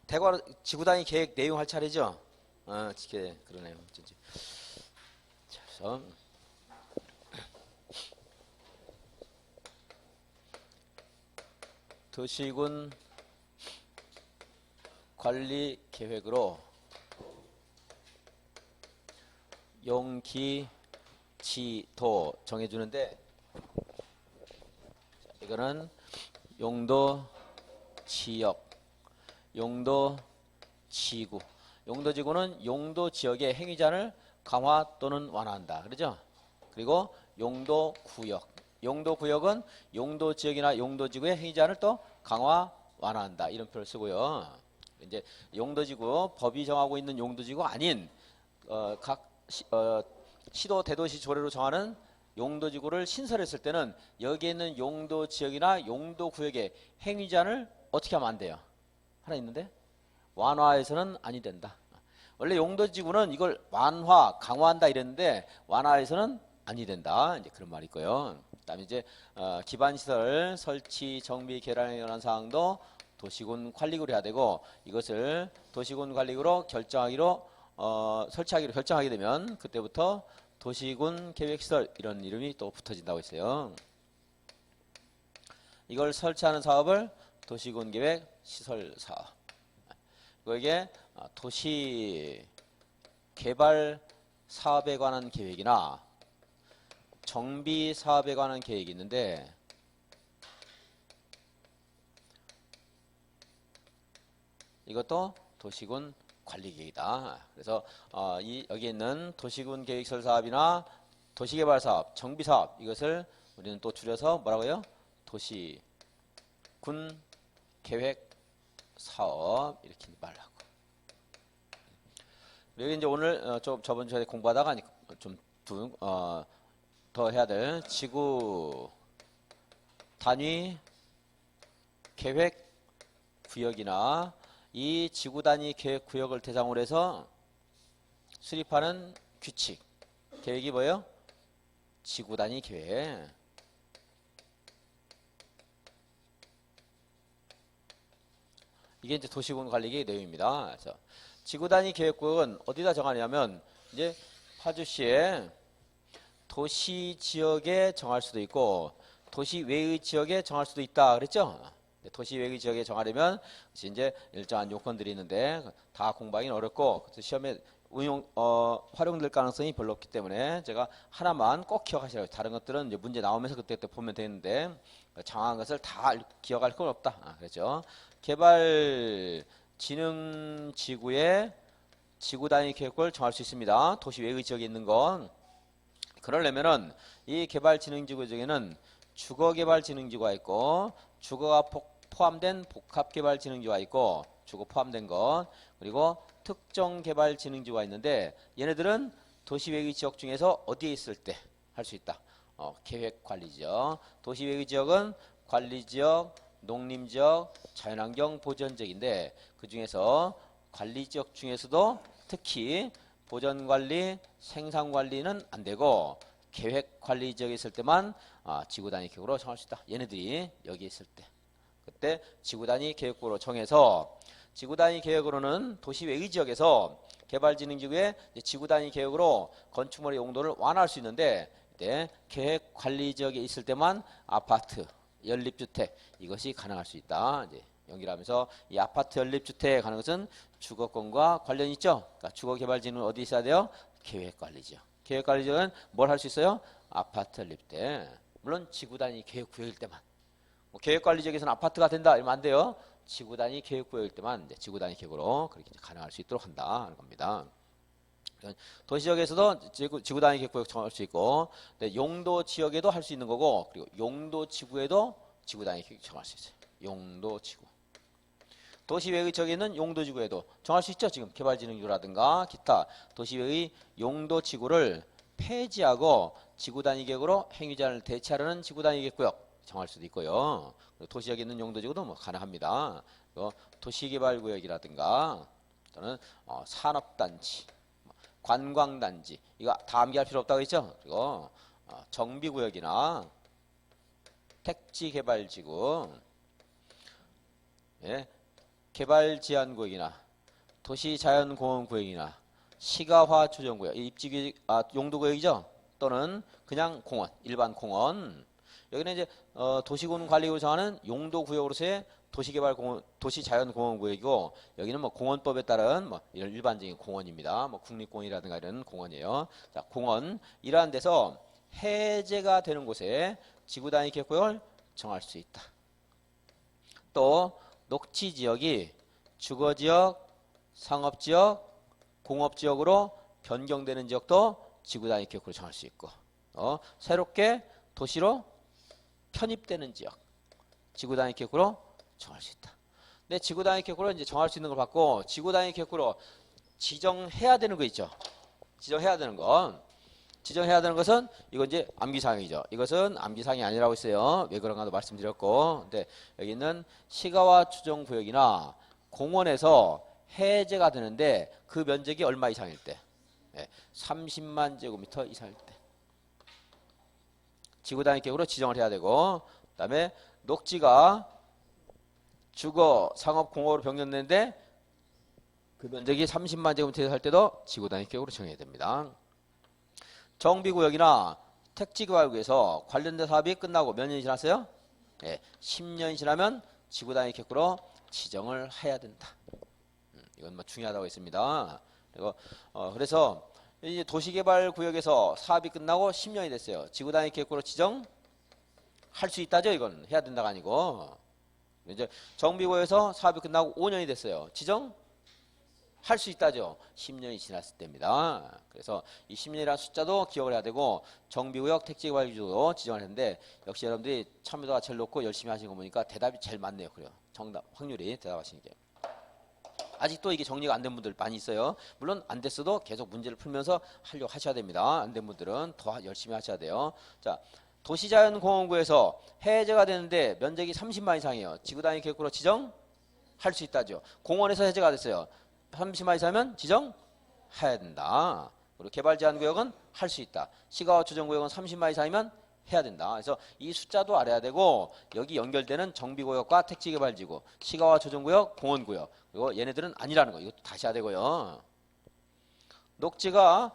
대괄호 지구단위 계획 내용 할 차례죠? 그러네요. 자, 그래서 도시군 관리 계획으로 용기 지도 정해주는데, 이거는 용도 지역, 용도 지구. 용도 지구는 용도 지역의 행위자를 강화 또는 완화한다. 그러죠? 그리고 용도 구역. 용도 구역은 용도 지역이나 용도 지구의 행위자를 또 강화 완화한다. 이런 표현을 쓰고요. 이제 용도 지구, 법이 정하고 있는 용도 지구 아닌 각 시도 대도시 조례로 정하는 용도 지구를 신설했을 때는 여기에 있는 용도 지역이나 용도 구역의 행위자를 어떻게 하면 안 돼요? 하나 있는데 완화해서는 아니 된다. 원래 용도 지구는 이걸 완화, 강화한다 이랬는데 완화해서는 아니 된다. 이제 그런 말이 있고요. 그다음에 이제 기반 시설 설치, 정비, 개량에 관한 사항도 도시군 관리구로 해야 되고, 이것을 도시군 관리구로 결정하기로 설치하기로 결정하게 되면 그때부터 도시군 계획시설 이런 이름이 또 붙어진다고 했어요. 이걸 설치하는 사업을 도시군 계획 시설 사업. 이게 도시 개발 사업에 관한 계획이나 정비 사업에 관한 계획이 있는데, 이것도 도시군 관리 계획이다. 그래서 여기 있는 도시군 계획시설 사업이나 도시개발 사업, 정비 사업, 이것을 우리는 또 줄여서 뭐라고요? 도시군 계획 사업 이렇게 말하고. 여기 이제 오늘 저번 주에 공부하다가 좀 더 해야 될 지구 단위 계획 구역이나 이 지구 단위 계획 구역을 대상으로 해서 수립하는 규칙, 계획이 뭐예요? 지구 단위 계획. 이게 이제 도시군 관리 계획 내용입니다. 그래서 지구 단위 계획구역은 어디다 정하냐면 이제 파주시의 도시 지역에 정할 수도 있고 도시 외의 지역에 정할 수도 있다 그랬죠? 도시 외의 지역에 정하려면 이제 일정한 요건들이 있는데 다 공부하기는 어렵고 시험에 활용될 가능성이 별로 없기 때문에 제가 하나만 꼭 기억하시라고. 다른 것들은 이제 문제 나오면서 그때 보면 되는데 정확한 것을 다 기억할 건 없다. 그렇죠? 개발진흥지구의 지구 단위 계획을 정할 수 있습니다. 도시 외의 지역에 있는 건. 그러려면은 이 개발진흥지구 중에는 주거개발진흥지구가 있고 주거가 포함된 복합개발진흥지구가 있고 주거 포함된 것, 그리고 특정개발진흥지구가 있는데 얘네들은 도시 외의 지역 중에서 어디에 있을 때 할 수 있다. 계획관리지역. 도시 외의 지역은 관리지역, 농림지역, 자연환경 보전지역인데 그 중에서 관리지역 중에서도 특히 보전관리, 생산관리는 안 되고 계획관리 지역에 있을 때만 지구단위 계획으로 정할 수 있다. 얘네들이 여기 있을 때. 그때 지구단위 계획구로 정해서 지구단위 계획으로는 도시 외의 지역에서 개발진흥지구의 지구단위 계획으로 건축물의 용도를 완화할 수 있는데, 계획관리 지역에 있을 때만 아파트, 연립주택 이것이 가능할 수 있다. 이제 연결하면서 이 아파트 연립주택에 관한 것은 주거권과 관련이 있죠. 그러니까 주거개발지는 어디 있어야 돼요? 계획관리지역. 계획관리지역은 뭘 할 수 있어요? 아파트 연립주택. 물론 지구단위 계획구역일 때만. 계획관리지역에서는 아파트가 된다 이러면 안 돼요. 지구단위 계획구역일 때만 이제 지구단위 계획으로 그렇게 가능할 수 있도록 한다는 겁니다. 도시지역에서도 지구단위 계획구역 정할 수 있고, 용도 지역에도 할 수 있는 거고, 그리고 용도 지구에도 지구단위 계획 정할 수 있어요. 용도 지구. 도시 외의 지역에 있는 용도 지구에도 정할 수 있죠. 지금 개발진흥지구라든가 기타 도시 외의 용도 지구를 폐지하고 지구단위 계획으로 행위자를 대체하려는 지구단위 계획구역 정할 수도 있고요. 도시지역에 있는 용도지구도 뭐 가능합니다. 도시개발구역이라든가 또는 산업단지, 관광단지 이거 다 암기할 필요 없다고 했죠. 그리고 정비구역이나 택지개발지구, 예, 개발제한구역이나 도시자연공원구역이나 시가화조정구역, 입지구역, 용도구역이죠. 또는 그냥 공원, 일반 공원. 여기는 이제 도시군관리구역으로 정하는 용도구역으로서의 도시개발공원, 도시자연공원구역이고, 여기는 뭐 공원법에 따른 뭐 이런 일반적인 공원입니다. 뭐 국립공원이라든가 이런 공원이에요. 자, 공원 이러한 데서 해제가 되는 곳에 지구단위 계획구역을 정할 수 있다. 또 녹지지역이 주거지역, 상업지역, 공업지역으로 변경되는 지역도 지구단위 계획구역으로 정할 수 있고, 새롭게 도시로 편입되는 지역, 지구단위 계획구역으로 정할 수 있다. 근데 지구단위 계획구역으로 이제 정할 수 있는 걸 받고, 지구단위 계획구역으로 지정해야 되는 거 있죠. 지정해야 되는 건, 지정해야 되는 것은 이건 이제 암기사항이죠. 이것은 암기사항이 아니라고 했어요. 왜 그런가도 말씀드렸고, 근데 여기 있는 시가화 추정 구역이나 공원에서 해제가 되는데 그 면적이 얼마 이상일 때, 30만 제곱미터 이상일 때 지구단위 계획으로 지정을 해야 되고, 그다음에 녹지가 주거, 상업, 공업으로 변경되는데 그 면적이 30만 제곱미터 이상 할 때도 지구단위 계획으로 정해야 됩니다. 정비구역이나 택지개발구에서 관련된 사업이 끝나고 몇 년이 지났어요? 10년이 지나면 지구단위 계획으로 지정을 해야 된다. 이건 뭐 중요하다고 했습니다. 그리고 그래서 이제 도시개발구역에서 사업이 끝나고 10년이 됐어요. 지구단위 계획으로 지정할 수 있다죠. 이건 해야 된다가 아니고, 이제 정비구역에서 사업이 끝나고 5년이 됐어요. 지정 할 수 있다죠. 10년이 지났을 때입니다. 그래서 이 10년이라는 숫자도 기억을 해야 되고, 정비구역, 택지개발구역도 지정을 했는데, 역시 여러분들이 참여도가 제일 높고 열심히 하시는 거 보니까 대답이 제일 많네요. 그래요. 정답 확률이 대답하시는 게. 아직도 이게 정리가 안 된 분들 많이 있어요. 물론 안 됐어도 계속 문제를 풀면서 하려고 하셔야 됩니다. 안 된 분들은 더 열심히 하셔야 돼요. 자, 도시자연공원구에서 해제가 되는데 면적이 30만 이상이에요. 지구단위 계획구로 지정할 수 있다죠. 공원에서 해제가 됐어요. 30만 이상이면 지정해야 된다. 그리고 개발제한구역은 할 수 있다. 시가화 추정구역은 30만 이상이면 해야 된다. 그래서 이 숫자도 알아야 되고, 여기 연결되는 정비구역과 택지개발지구, 시가화 조정구역, 공원구역, 그리고 얘네들은 아니라는 거, 이것도 다시 해야 되고요. 녹지가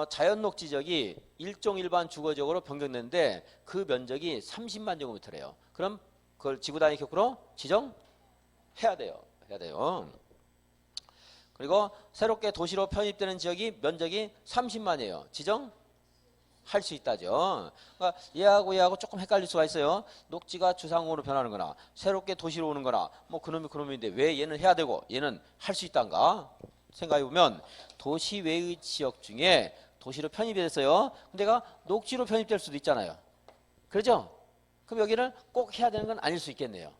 자연녹지지역이 일종 일반 주거지역으로 변경되는데 그 면적이 30만 제곱미터래요. 그럼 그걸 지구단위 계획으로 지정해야 돼요. 해야 돼요. 그리고 새롭게 도시로 편입되는 지역이 면적이 30만이에요. 지정할 수 있다죠. 그러니까 얘하고 조금 헷갈릴 수가 있어요. 녹지가 주상으로 변하는 거나 새롭게 도시로 오는 거나 뭐 그놈인데 왜 얘는 해야 되고 얘는 할 수 있단가 생각해 보면, 도시 외의 지역 중에 도시로 편입이 됐어요. 근데 얘가 녹지로 편입될 수도 있잖아요. 그렇죠? 그럼 여기는 꼭 해야 되는 건 아닐 수 있겠네요.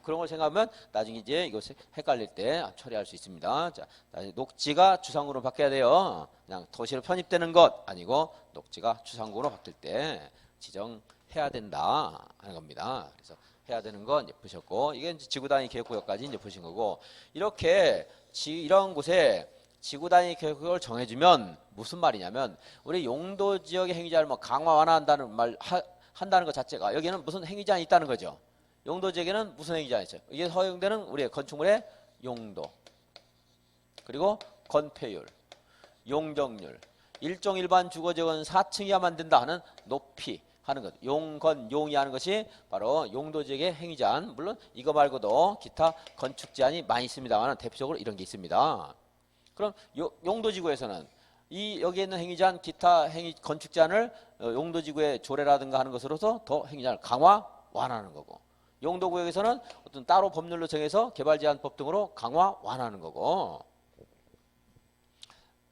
그런 걸 생각하면 나중에 이제 이거 헷갈릴 때 처리할 수 있습니다. 자, 녹지가 주상구로 바뀌어야 돼요. 그냥 도시로 편입되는 것 아니고 녹지가 주상구로 바뀔 때 지정해야 된다 하는 겁니다. 그래서 해야 되는 건 이제 보셨고, 이게 이제 지구단위 계획구역까지 이제 보신 거고, 이렇게 이런 곳에 지구단위 계획구역을 정해주면 무슨 말이냐면, 우리 용도 지역의 행위자를 뭐 강화 완화한다는 말 한다는 것 자체가 여기는 무슨 행위자가 있다는 거죠. 용도 지역에는 무슨 행위자가 있어요. 이게 허용되는 우리의 건축물의 용도, 그리고 건폐율, 용적률, 일종 일반 주거지역은 4층 이하만 된다 하는 높이 하는 것, 용이 하는 것이 바로 용도 지역의 행위제한. 물론 이거 말고도 기타 건축 제한이 많이 있습니다만 대표적으로 이런 게 있습니다. 그럼 용도지구에서는 여기에 있는 행위제한, 기타 건축 제한을 용도지구의 조례라든가 하는 것으로서 더 행위제한을 강화 완화하는 거고, 용도구역에서는 어떤 따로 법률로 정해서 개발제한법 등으로 강화 완화하는 거고,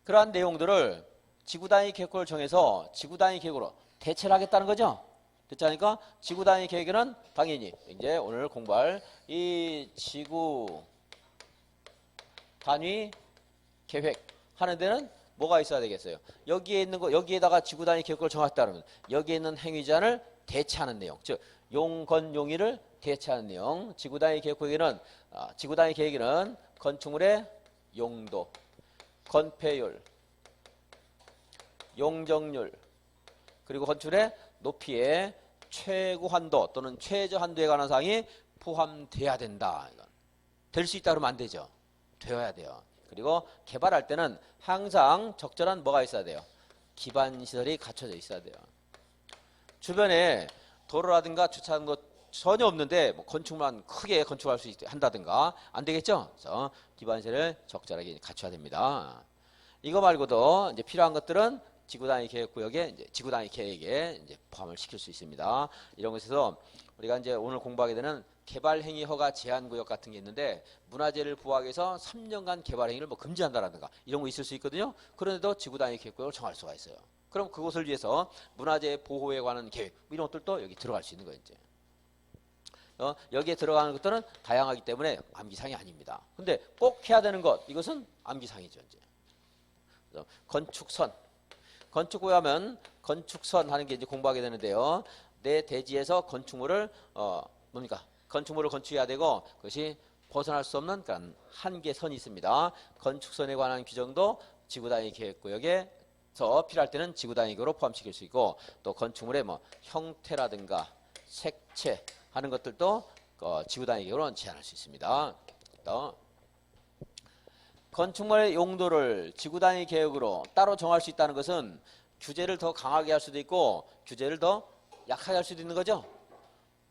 그러한 내용들을 지구단위 계획을 정해서 지구단위 계획으로 대체를 하겠다는 거죠. 됐지 않습니까? 지구단위 계획에는 당연히 이제 오늘 공부할 이 지구단위 계획 하는 데는 뭐가 있어야 되겠어요? 여기에 있는 거, 여기에다가 지구단위 계획을 정했다면 여기에 있는 행위제한을 대체하는 내용, 즉 용건용의를 대체하는 내용. 지구단위 계획에는 지구단위 계획에는 건축물의 용도, 건폐율, 용적률, 그리고 건축물의 높이의 최고 한도 또는 최저 한도에 관한 사항이 포함돼야 된다. 이건 될 수 있다 그러면 안 되죠. 되어야 돼요. 그리고 개발할 때는 항상 적절한 뭐가 있어야 돼요. 기반 시설이 갖춰져 있어야 돼요. 주변에 도로라든가 주차하는 것 전혀 없는데 뭐 건축만 크게 건축할 수 한다든가 안 되겠죠. 그래서 기반 시설을 적절하게 갖춰야 됩니다. 이거 말고도 이제 필요한 것들은 지구단위 계획구역에 이제 지구단위 계획에 이제 포함을 시킬 수 있습니다. 이런 것에서 우리가 이제 오늘 공부하게 되는 개발행위 허가 제한구역 같은 게 있는데 문화재를 보호하기 위해서 3년간 개발행위를 뭐 금지한다라든가 이런 거 있을 수 있거든요. 그런데도 지구단위 계획구역을 정할 수가 있어요. 그럼 그것을 위해서 문화재 보호에 관한 계획 이런 것들도 여기 들어갈 수 있는 거예요. 이제. 여기에 들어가는 것들은 다양하기 때문에 암기상이 아닙니다. 근데 꼭 해야 되는 것 이것은 암기상이죠. 이제. 건축선. 건축구에 하면 건축선 하는 게 이제 공부하게 되는데요. 내 대지에서 건축물을 뭡니까? 건축물을 건축해야 되고 그것이 벗어날 수 없는 그런 한계선이 있습니다. 건축선에 관한 규정도 지구단위 계획구역에서 필요할 때는 지구단위 계획으로 포함시킬 수 있고 또 건축물의 뭐 형태라든가 색채 하는 것들도 지구단위 계획으로 제한할 수 있습니다. 또 건축물의 용도를 지구단위 계획으로 따로 정할 수 있다는 것은 규제를 더 강하게 할 수도 있고 규제를 더 약하게 할 수도 있는 거죠.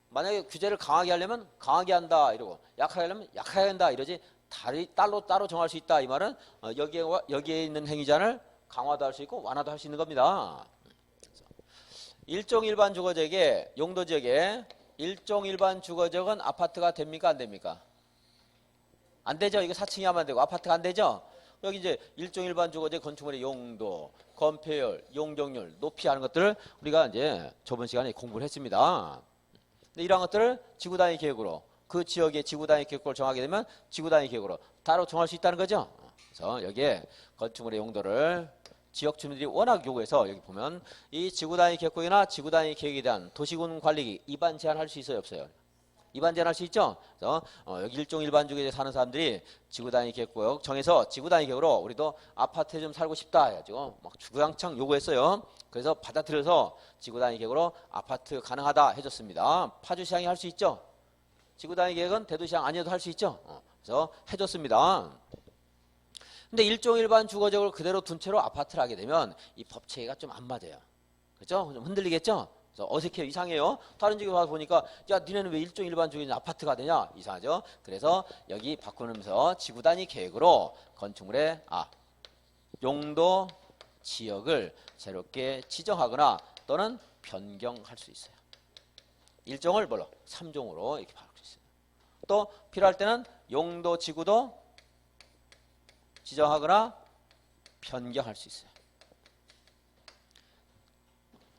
만약에 규제를 강하게 하려면 강하게 한다 이러고 약하게 하려면 약하게 한다 이러지 따로 정할 수 있다 이 말은 여기에 있는 행위자를 강화도 할 수 있고 완화도 할 수 있는 겁니다. 일종 일반 주거지역의 용도지역에 일종 일반 주거지역은 아파트가 됩니까 안 됩니까? 안 되죠. 이거 4층이 하면 안 되고 아파트가 안 되죠. 여기 이제 일종 일반 주거지역 건축물의 용도, 건폐율, 용적률, 높이 하는 것들을 우리가 이제 저번 시간에 공부를 했습니다. 근데 이러한 것들을 지구단위 계획으로 그 지역의 지구단위 계획을 정하게 되면 지구단위 계획으로 따로 정할 수 있다는 거죠. 그래서 여기에 건축물의 용도를 지역 주민들이 워낙 요구해서 여기 보면 이 지구단위 계획이나 지구단위 계획에 대한 도시군 관리기 위반 제한할 수 있어요 없어요? 위반 제한할 수 있죠. 그래서 여기 일종 일반 주거지에 사는 사람들이 지구단위 계획구역 정해서 지구단위 계획으로 우리도 아파트에 좀 살고 싶다 해가지고 막 주구장창 요구했어요. 그래서 받아들여서 지구단위 계획으로 아파트 가능하다 해줬습니다. 파주시장이 할 수 있죠. 지구단위 계획은 대도시장 아니어도 할 수 있죠. 그래서 해줬습니다. 근데 일종 일반 주거지역을 그대로 둔 채로 아파트를 하게 되면 이 법 체계가 좀 안 맞아요. 그렇죠? 좀 흔들리겠죠? 그래서 어색해요. 이상해요. 다른 지역에 와서 보니까 야 니네는 왜 일종 일반 주거지역 아파트가 되냐? 이상하죠? 그래서 여기 바꾸면서 지구단위 계획으로 건축물의 용도 지역을 새롭게 지정하거나 또는 변경할 수 있어요. 일종을 뭘로? 3종으로 이렇게 바꿀 수 있어요. 또 필요할 때는 용도 지구도 지정하거나 변경할 수 있어요.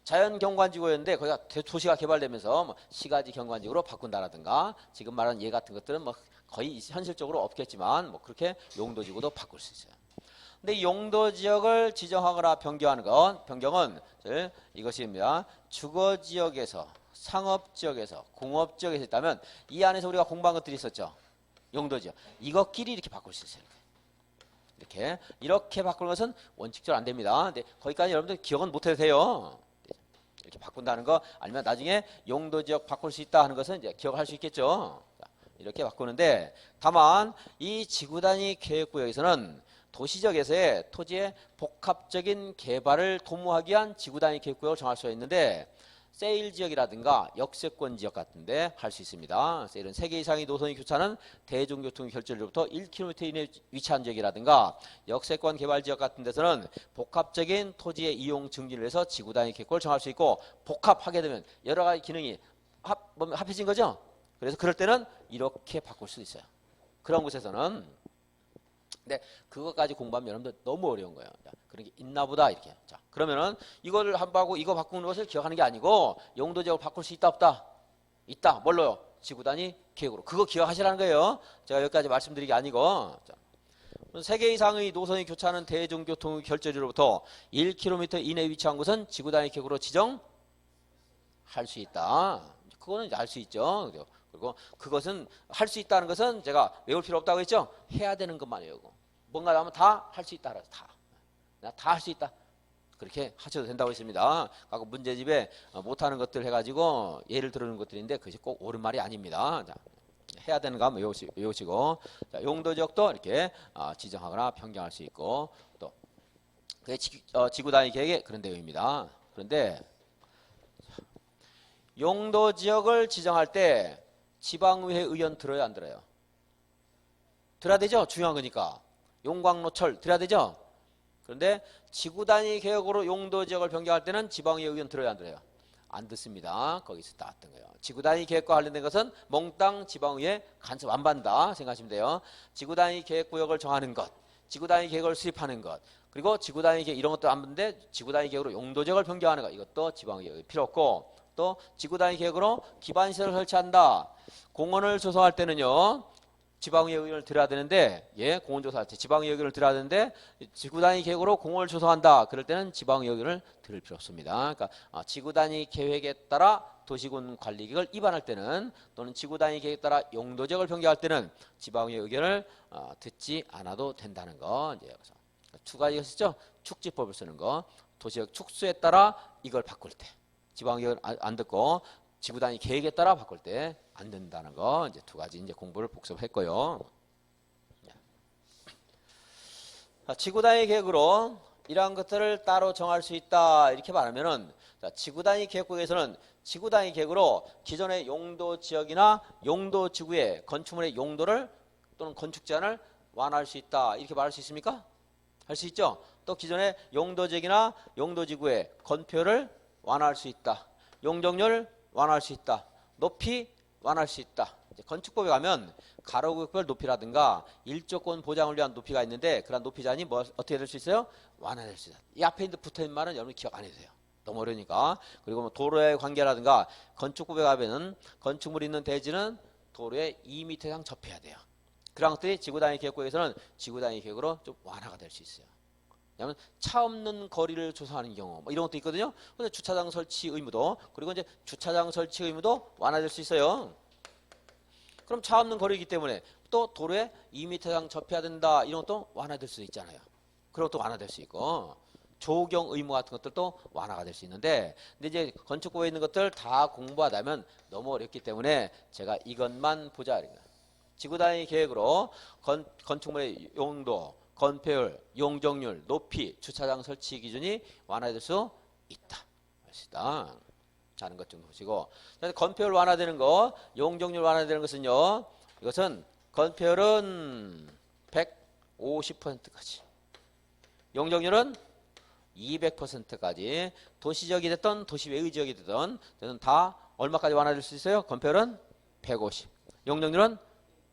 자연경관지구였는데 거기가 도시가 개발되면서 뭐 시가지 경관지구로 바꾼다라든가 지금 말하는 예 같은 것들은 뭐 거의 현실적으로 없겠지만 뭐 그렇게 용도지구도 바꿀 수 있어요. 근데 이 용도지역을 지정하거나 변경하는 건 변경은 이것입니다. 주거지역에서 상업지역에서 공업지역에서 있다면 이 안에서 우리가 공부한 것들이 있었죠. 용도지역 이것끼리 이렇게 바꿀 수 있어요. 이렇게 바꾸는 것은 원칙적으로 안 됩니다. 근데 거기까지 여러분들 기억은 못 해도 돼요. 이렇게 바꾼다는 거 아니면 나중에 용도지역 바꿀 수 있다 하는 것은 이제 기억할 수 있겠죠. 이렇게 바꾸는데 다만 이 지구단위 계획구역에서는 도시지역에서의 토지의 복합적인 개발을 도모하기 위한 지구단위 계획구역을 정할 수가 있는데 세일 지역이라든가 역세권 지역 같은데 할 수 있습니다. 세일은 3개 이상의 노선이 교차하는 대중교통 결절로부터 1km 이내에 위치한 지역이라든가 역세권 개발 지역 같은 데서는 복합적인 토지의 이용 증진을 위해서 지구단위 계획을 정할 수 있고 복합하게 되면 여러 가지 기능이 합해진 거죠. 그래서 그럴 때는 이렇게 바꿀 수 있어요. 그런 곳에서는 근데 그것까지 공부하면 여러분들 너무 어려운 거예요. 자, 그런 게 있나 보다 이렇게. 자, 그러면은 이거를 한번 이거 바꾸는 것을 기억하는 게 아니고 용도지역을 바꿀 수 있다 없다? 있다. 뭘로요? 지구단위 계획으로. 그거 기억하시라는 거예요. 제가 여기까지 말씀드린 게 아니고. 자, 3개 이상의 노선이 교차하는 대중교통 결제지로부터 1km 이내에 위치한 곳은 지구단위 계획으로 지정할 수 있다. 그거는 이제 알 수 있죠. 그리고 그것은 할 수 있다는 것은 제가 외울 필요 없다고 했죠. 해야 되는 것만이에요. 뭔가 하면 다 할 수 있다. 다 할 수 있다. 그렇게 하셔도 된다고 했습니다. 아까 문제집에 못하는 것들 해가지고 예를 들어는 것들인데 그것이 꼭 옳은 말이 아닙니다. 자, 해야 되는가 한번 외우시고 자, 용도 지역도 이렇게 지정하거나 변경할 수 있고 또 그게 지구 단위 계획의 그런 내용입니다. 그런데 용도 지역을 지정할 때 지방의회 의견 들어요, 안 들어요? 들어야 되죠? 중요한 거니까. 용광로철 들어야 되죠? 그런데 지구 단위 계획으로 용도 지역을 변경할 때는 지방의회 의견 들어요, 안 들어요? 안 듣습니다. 거기서 나왔던 거예요. 지구 단위 계획과 관련된 것은 몽땅 지방의회 간섭 안 받는다 생각하시면 돼요. 지구 단위 계획 구역을 정하는 것, 지구 단위 계획을 수립하는 것, 그리고 지구 단위 계획 이런 것도 안 받는데 지구 단위 계획으로 용도 지역을 변경하는 것, 이것도 지방의회 필요 없고, 또 지구 단위 계획으로 기반 시설을 설치한다. 공원을 조성할 때는요. 지방의회 의견을 들어야 되는데, 공원 조성할 때 지방의회 의견을 들어야 되는데 지구 단위 계획으로 공원을 조성한다. 그럴 때는 지방의회 의견을 들을 필요 없습니다. 그러니까 지구 단위 계획에 따라 도시군 관리 계획을 위반할 때는 또는 지구 단위 계획에 따라 용도 지역을 변경할 때는 지방의회 의견을 듣지 않아도 된다는 거. 이제 여기서 두 가지가 있었죠. 축지법을 쓰는 거. 도시역 축수에 따라 이걸 바꿀 때 지방의견 안 듣고 지구 단위 계획에 따라 바꿀 때 안 된다는 거 이제 두 가지 이제 공부를 복습했고요. 지구 단위 계획으로 이러한 것들을 따로 정할 수 있다 이렇게 말하면은 지구 단위 계획국에서는 지구 단위 계획으로 기존의 용도 지역이나 용도 지구의 건축물의 용도를 또는 건축 제한을 완화할 수 있다 이렇게 말할 수 있습니까? 할 수 있죠. 또 기존의 용도 지역이나 용도 지구의 건폐율을 완화할 수 있다. 용적률 완화할 수 있다. 높이 완화할 수 있다. 건축법에 가면 가로구별 높이라든가 일조권 보장을 위한 높이가 있는데 그런 높이 제한이 어떻게 될 수 있어요? 완화될 수 있다. 이 앞에 있는 붙어있는 말은 여러분 기억 안 해도 돼요. 너무 어려우니까. 그리고 뭐 도로의 관계라든가 건축법에 가면은 건축물이 있는 대지는 도로에 2m 이상 접해야 돼요. 그런 것들이 지구 단위 계획구에서는 지구 단위 계획으로 좀 완화가 될 수 있어요. 왜냐하면 차 없는 거리를 조성하는 경우 뭐 이런 것도 있거든요. 근데 주차장 설치 의무도 그리고 이제 주차장 설치 의무도 완화될 수 있어요. 그럼 차 없는 거리이기 때문에 또 도로에 2m 이상 접해야 된다 이런 것도 완화될 수 있잖아요. 그런 것도 완화될 수 있고 조경 의무 같은 것들도 완화가 될 수 있는데 근데 이제 건축법에 있는 것들 다 공부하다면 너무 어렵기 때문에 제가 이것만 보자. 지구 단위 계획으로 건축물의 용도 건폐율, 용적률, 높이, 주차장 설치 기준이 완화될 수 있다. 것이다. 하는 것 좀 보시고 건폐율 완화되는 거, 용적률 완화되는 것은요. 이것은 건폐율은 150%까지 용적률은 200%까지 도시지역이 됐든 도시 외의 지역이 됐든 다 얼마까지 완화될 수 있어요? 건폐율은 150, 용적률은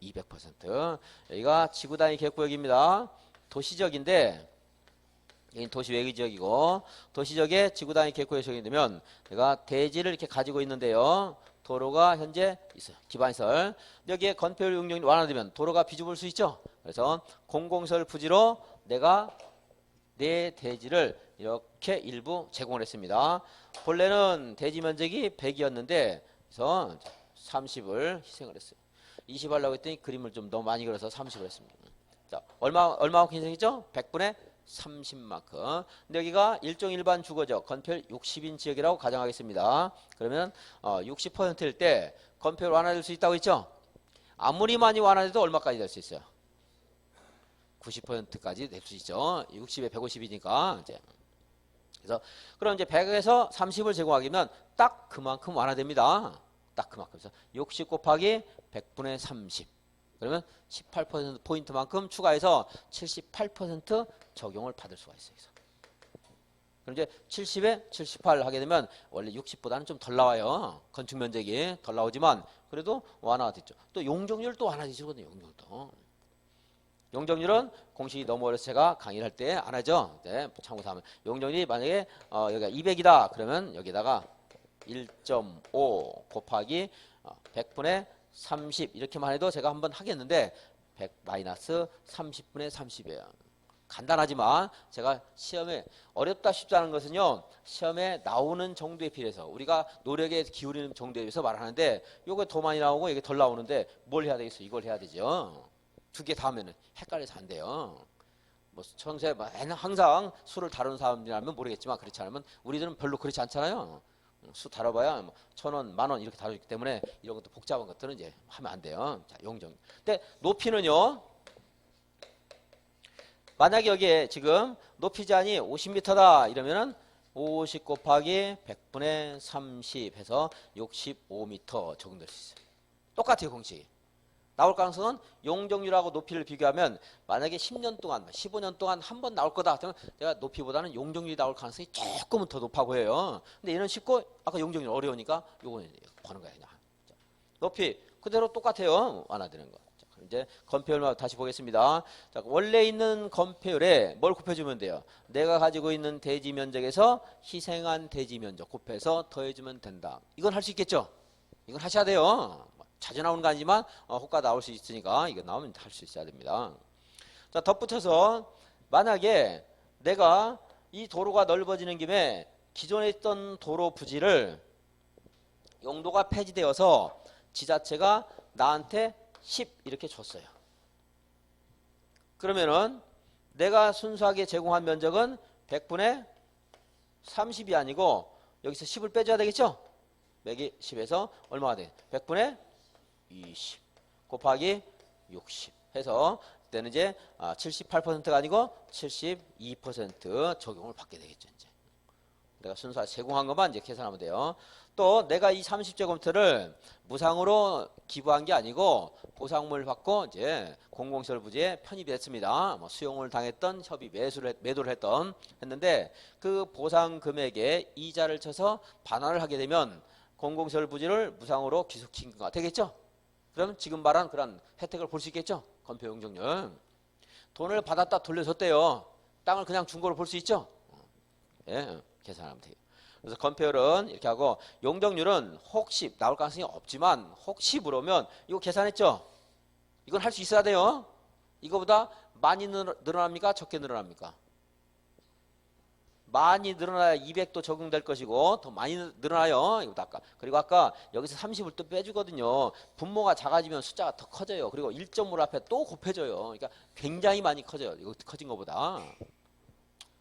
200%. 여기가 지구 단위 계획구역입니다. 도시지역인데 여기 도시 외의 지역이고 도시지역에 지구 단위 계획구역에 적용이 되면 내가 대지를 이렇게 가지고 있는데요. 도로가 현재 있어요. 기반시설. 여기에 건폐율 용적률이 완화되면 도로가 비좁을 수 있죠. 그래서 공공시설 부지로 내가 내 대지를 이렇게 일부 제공을 했습니다. 본래는 대지 면적이 100이었는데 그래서 30을 희생을 했어요. 20 하려고 했더니 그림을 좀 너무 많이 그려서 30을 했습니다. 자, 얼마만큼 희생했죠? 100분의 30만큼. 근데 여기가 일종 일반 주거지역 건폐율 60인 지역이라고 가정하겠습니다. 그러면 60%일 때 건폐율 완화될 수 있다고 했죠? 아무리 많이 완화돼도 얼마까지 될 수 있어요? 90%까지 될 수 있죠. 60에 150이니까 이제. 그래서 그럼 이제 100에서 30을 제공하기면 딱 그만큼 완화됩니다. 딱 그만큼. 그래서 60 곱하기 100분의 30. 그러면 18%포인트만큼 추가해서 78% 적용을 받을 수가 있어요. 그럼 이제 70에 78 하게 되면 원래 60보다는 좀 덜 나와요. 건축 면적이 덜 나오지만 그래도 완화가 됐죠. 또 용적률도 완화되시거든요. 용적률도. 용적률은 공식이 너무 어려서 제가 강의를 할 때 안 하죠. 네, 참고하면 용적률이 만약에 여기가 200이다 그러면 여기다가 1.5 곱하기 100분의 30 이렇게만 해도 제가 한번 하겠는데 100 마이너스 30분의 30이에요. 간단하지만 제가 시험에 어렵다 쉽지 않은 것은요. 시험에 나오는 정도에 비해서 우리가 노력에 기울이는 정도에 비해서 말하는데 요게 더 많이 나오고 이게 덜 나오는데 뭘 해야 되겠어? 이걸 해야 되죠. 두 개 다 하면은 헷갈려서 안 돼요. 뭐 평소에 항상 수를 다루는 사람이라면 모르겠지만 그렇지 않으면 우리들은 별로 그렇지 않잖아요. 수 다뤄봐야 뭐 1,000원, 10,000원 이렇게 다루기 때문에 이런 것도 복잡한 것들은 이제 하면 안 돼요. 자, 용적. 근데 높이는요. 만약에 여기에 지금 높이 제한이 50m다 이러면은 50 곱하기 100분의 30 해서 65m 적용될 수 있어요. 똑같아요, 공식이. 나올 가능성은 용적률하고 높이를 비교하면 만약에 10년 동안, 15년 동안 한 번 나올 거다. 그러면 내가 높이보다는 용적률이 나올 가능성이 조금은 더 높아 보여요. 근데 얘는 쉽고 아까 용적률 어려우니까 요거는 보는 거야 그냥. 자, 높이 그대로 똑같아요. 완화되는 거. 자, 이제 건폐율만 다시 보겠습니다. 자, 원래 있는 건폐율에 뭘 곱해주면 돼요? 내가 가지고 있는 대지 면적에서 희생한 대지 면적 곱해서 더해주면 된다. 이건 할 수 있겠죠? 이건 하셔야 돼요. 자주 나오는 거 아니지만 호가 나올 수 있으니까 이거 나오면 할 수 있어야 됩니다. 자, 덧붙여서 만약에 내가 이 도로가 넓어지는 김에 기존에 있던 도로 부지를 용도가 폐지되어서 지자체가 나한테 10 이렇게 줬어요. 그러면은 내가 순수하게 제공한 면적은 100분의 30이 아니고 여기서 10을 빼줘야 되겠죠? 매기 10에서 얼마가 돼? 100분의 20 곱하기 60 해서 그때는 이제 78%가 아니고 72% 적용을 받게 되겠죠. 이제 내가 순수하게 제공한 것만 이제 계산하면 돼요. 또 내가 이 30제곱미터를 무상으로 기부한 게 아니고 보상금을 받고 이제 공공시설 부지에 편입이 됐습니다. 뭐 수용을 당했던 협의 매도를 했는데 그 보상 금액에 이자를 쳐서 반환을 하게 되면 공공시설 부지를 무상으로 귀속시킨가 되겠죠. 그러면 지금 말한 그런 혜택을 볼 수 있겠죠. 건폐 용적률. 돈을 받았다 돌려줬대요. 땅을 그냥 준 거로 볼 수 있죠. 예, 계산하면 돼요. 그래서 건폐율은 이렇게 하고 용적률은 혹시 나올 가능성이 없지만 혹시 물으면 이거 계산했죠. 이건 할 수 있어야 돼요. 이거보다 많이 늘어납니까? 적게 늘어납니까? 많이 늘어나야 200도 적용될 것이고 더 많이 늘어나요. 이것도 아까. 그리고 아까 여기서 30을 또 빼주거든요. 분모가 작아지면 숫자가 더 커져요. 그리고 1.5 앞에 또 곱해져요. 그러니까 굉장히 많이 커져요. 이거 커진 것보다.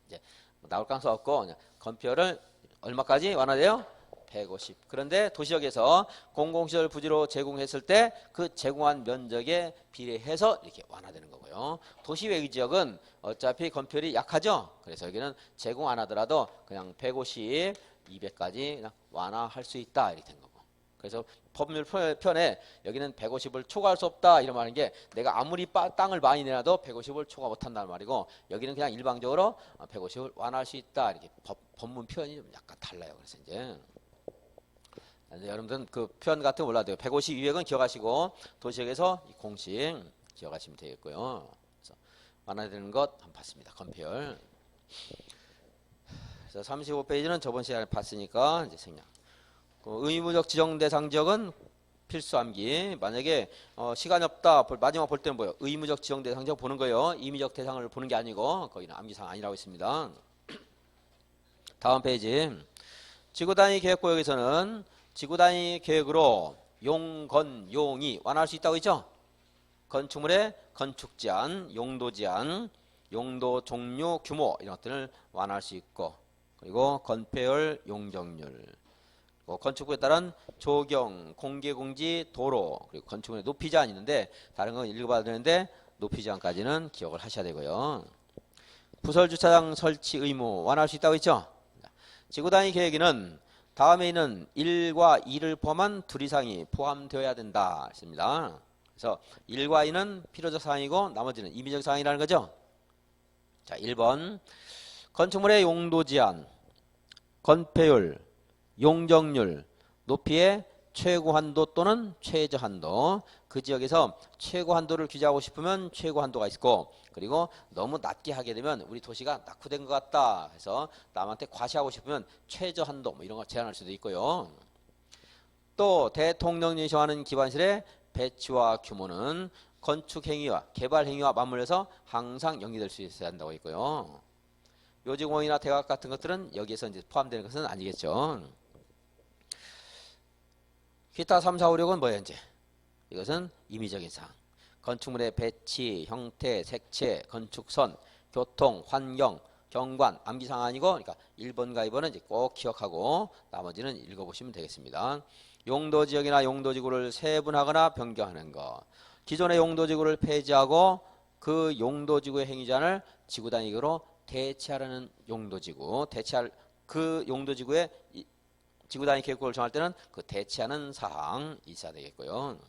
이제 나올 가능성 없고 그냥 건폐율을 얼마까지 완화돼요? 150. 그런데 도시역에서 공공시설 부지로 제공했을 때 그 제공한 면적에 비례해서 이렇게 완화되는 거고요. 도시 외의 지역은 어차피 건폐율이 약하죠. 그래서 여기는 제공 안 하더라도 그냥 150, 200까지 그냥 완화할 수 있다 이렇게 된 거고. 그래서 법률 편에 여기는 150을 초과할 수 없다 이런 말인 게 내가 아무리 땅을 많이 내놔도 150을 초과 못한다는 말이고 여기는 그냥 일방적으로 150을 완화할 수 있다 이렇게 법문 표현이 좀 약간 달라요. 그래서 이제 여러분들은 그 표현 같은 거 몰라도 돼요. 150, 200은 기억하시고 도시역에서 이 공식 기억하시면 되겠고요. 그래서 완화되는 것 한번 봤습니다. 건폐율. 그래서 35페이지는 저번 시간에 봤으니까 이제 생략. 의무적 지정 대상 지역은 필수 암기. 만약에 시간이 없다 마지막 볼 때는 뭐예요? 의무적 지정 대상 지역 보는 거예요. 임의적 대상을 보는 게 아니고 거기는 암기사항 아니라고 있습니다. 다음 페이지. 지구단위 계획구역에서는 지구단위 계획으로 용건용이 완화할 수 있다고 했죠? 건축물의 건축 제한, 용도 제한, 용도 종류, 규모 이런 것들을 완화할 수 있고 그리고 건폐율, 용적률 건축구에 따른 조경, 공개공지, 도로 그리고 건축물의 높이 제한이 있는데 다른 건 읽어봐야 되는데 높이 제한까지는 기억을 하셔야 되고요. 부설주차장 설치 의무 완화할 수 있다고 했죠? 지구단위 계획에는 다음에 있는 1과 2를 포함한 둘 이상이 포함되어야 된다 했습니다. 그래서 1과 2는 필요적 사항이고 나머지는 임의적 사항이라는 거죠. 자, 1번 건축물의 용도 제한, 건폐율, 용적률, 높이의 최고 한도 또는 최저 한도 그 지역에서 최고 한도를 규제하고 싶으면 최고 한도가 있고 그리고 너무 낮게 하게 되면 우리 도시가 낙후된 것 같다 해서 남한테 과시하고 싶으면 최저 한도 뭐 이런 걸 제한할 수도 있고요. 또 대통령령이 정하는 기반실의 배치와 규모는 건축 행위와 개발 행위와 맞물려서 항상 연기될 수 있어야 한다고 했고요. 묘지공원이나 대각 같은 것들은 여기에서 이제 포함되는 것은 아니겠죠. 기타 3, 4, 5, 6은 뭐예요 이제? 이것은 임의적인 사항. 건축물의 배치, 형태, 색채, 건축선, 교통, 환경, 경관, 암기사항 아니고, 그러니까 1번과 2번은 이제 꼭 기억하고 나머지는 읽어보시면 되겠습니다. 용도지역이나 용도지구를 세분하거나 변경하는 것. 기존의 용도지구를 폐지하고 그 용도지구의 행위자를 지구단위로 대체하려는 용도지구, 대체할 그 용도지구의 지구단위 계획을 정할 때는 그 대체하는 사항이 있어야 되겠고요.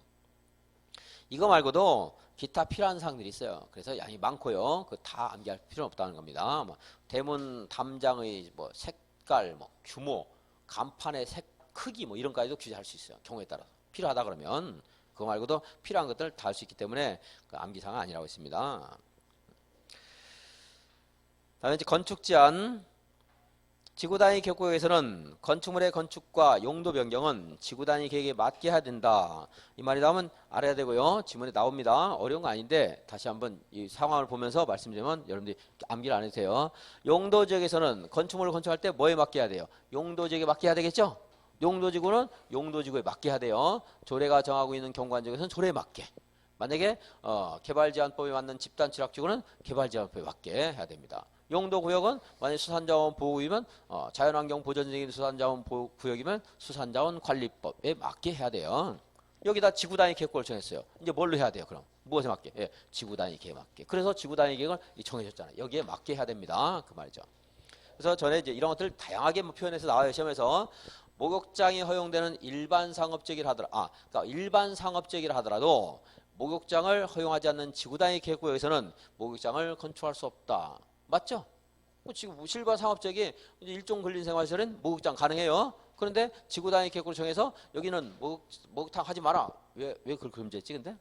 이거 말고도 기타 필요한 사항들이 있어요. 그래서 양이 많고요. 그 다 암기할 필요는 없다는 겁니다. 뭐 대문 담장의 뭐 색깔, 뭐 규모, 간판의 크기 뭐 이런까지도 규제할 수 있어요. 경우에 따라서 필요하다 그러면 그거 말고도 필요한 것들 다 할 수 있기 때문에 그 암기사항은 아니라고 했습니다. 다음에 이제 건축 제한. 지구단위 계획에서는 건축물의 건축과 용도 변경은 지구단위 계획에 맞게 해야 된다. 이 말이 나오면 알아야 되고요. 지문에 나옵니다. 어려운 거 아닌데 다시 한번 이 상황을 보면서 말씀드리면 여러분들이 암기를 안 해도 돼요. 용도 지역에서는 건축물을 건축할 때 뭐에 맞게 해야 돼요? 용도 지역에 맞게 해야 되겠죠? 용도지구는 용도지구에 맞게 해야 돼요. 조례가 정하고 있는 경관지역에서는 조례에 맞게. 만약에 개발제한법에 맞는 집단취락지구는 개발제한법에 맞게 해야 됩니다. 용도구역은 만약 수산자원 보호구역이면 자연환경 보전적인 수산자원 보호구역이면 수산자원관리법에 맞게 해야 돼요. 여기다 지구단위 계획을 정했어요. 이제 뭘로 해야 돼요? 그럼 무엇에 맞게? 예, 지구단위 계획에 맞게. 그래서 지구단위 계획을 정해줬잖아요. 여기에 맞게 해야 됩니다. 그 말이죠. 그래서 전에 이제 이런 것들 다양하게 표현해서 나와요. 시험에서 목욕장이 허용되는 일반 상업지역이라 하더라도 그러니까 일반 상업지역이라 하더라도 목욕장을 허용하지 않는 지구단위 계획구역에서는 목욕장을 건축할 수 없다. 맞죠? 지금 일반 상업지역이 일종 근린생활시설은 목욕장 가능해요. 그런데 지구단위 계획구를 정해서 여기는 목욕탕 하지 마라. 왜 그걸 금지했지 근데?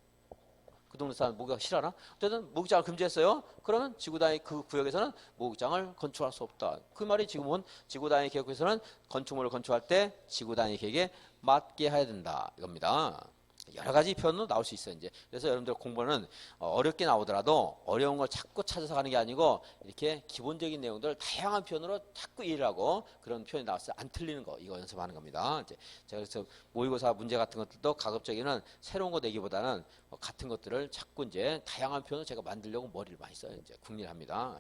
그 동네 사람 목욕 싫어하나? 어쨌든 목욕장을 금지했어요. 그러면 지구단위 그 구역에서는 목욕장을 건축할 수 없다. 그 말이 지금은 지구단위 계획에서는 건축물을 건축할 때 지구단위 계획에 맞게 해야 된다 이겁니다. 여러 가지 표현도 나올 수 있어요. 이제 그래서 여러분들 공부는 어렵게 나오더라도 어려운 걸 자꾸 찾아서 가는 게 아니고 이렇게 기본적인 내용들 다양한 표현으로 자꾸 이해를 하고 그런 표현이 나왔을 때 안 틀리는 거 이거 연습하는 겁니다. 이제 제가 그래서 모의고사 문제 같은 것들도 가급적이면 새로운 거 내기보다는 같은 것들을 자꾸 이제 다양한 표현을 제가 만들려고 머리를 많이 써요. 이제 궁리합니다.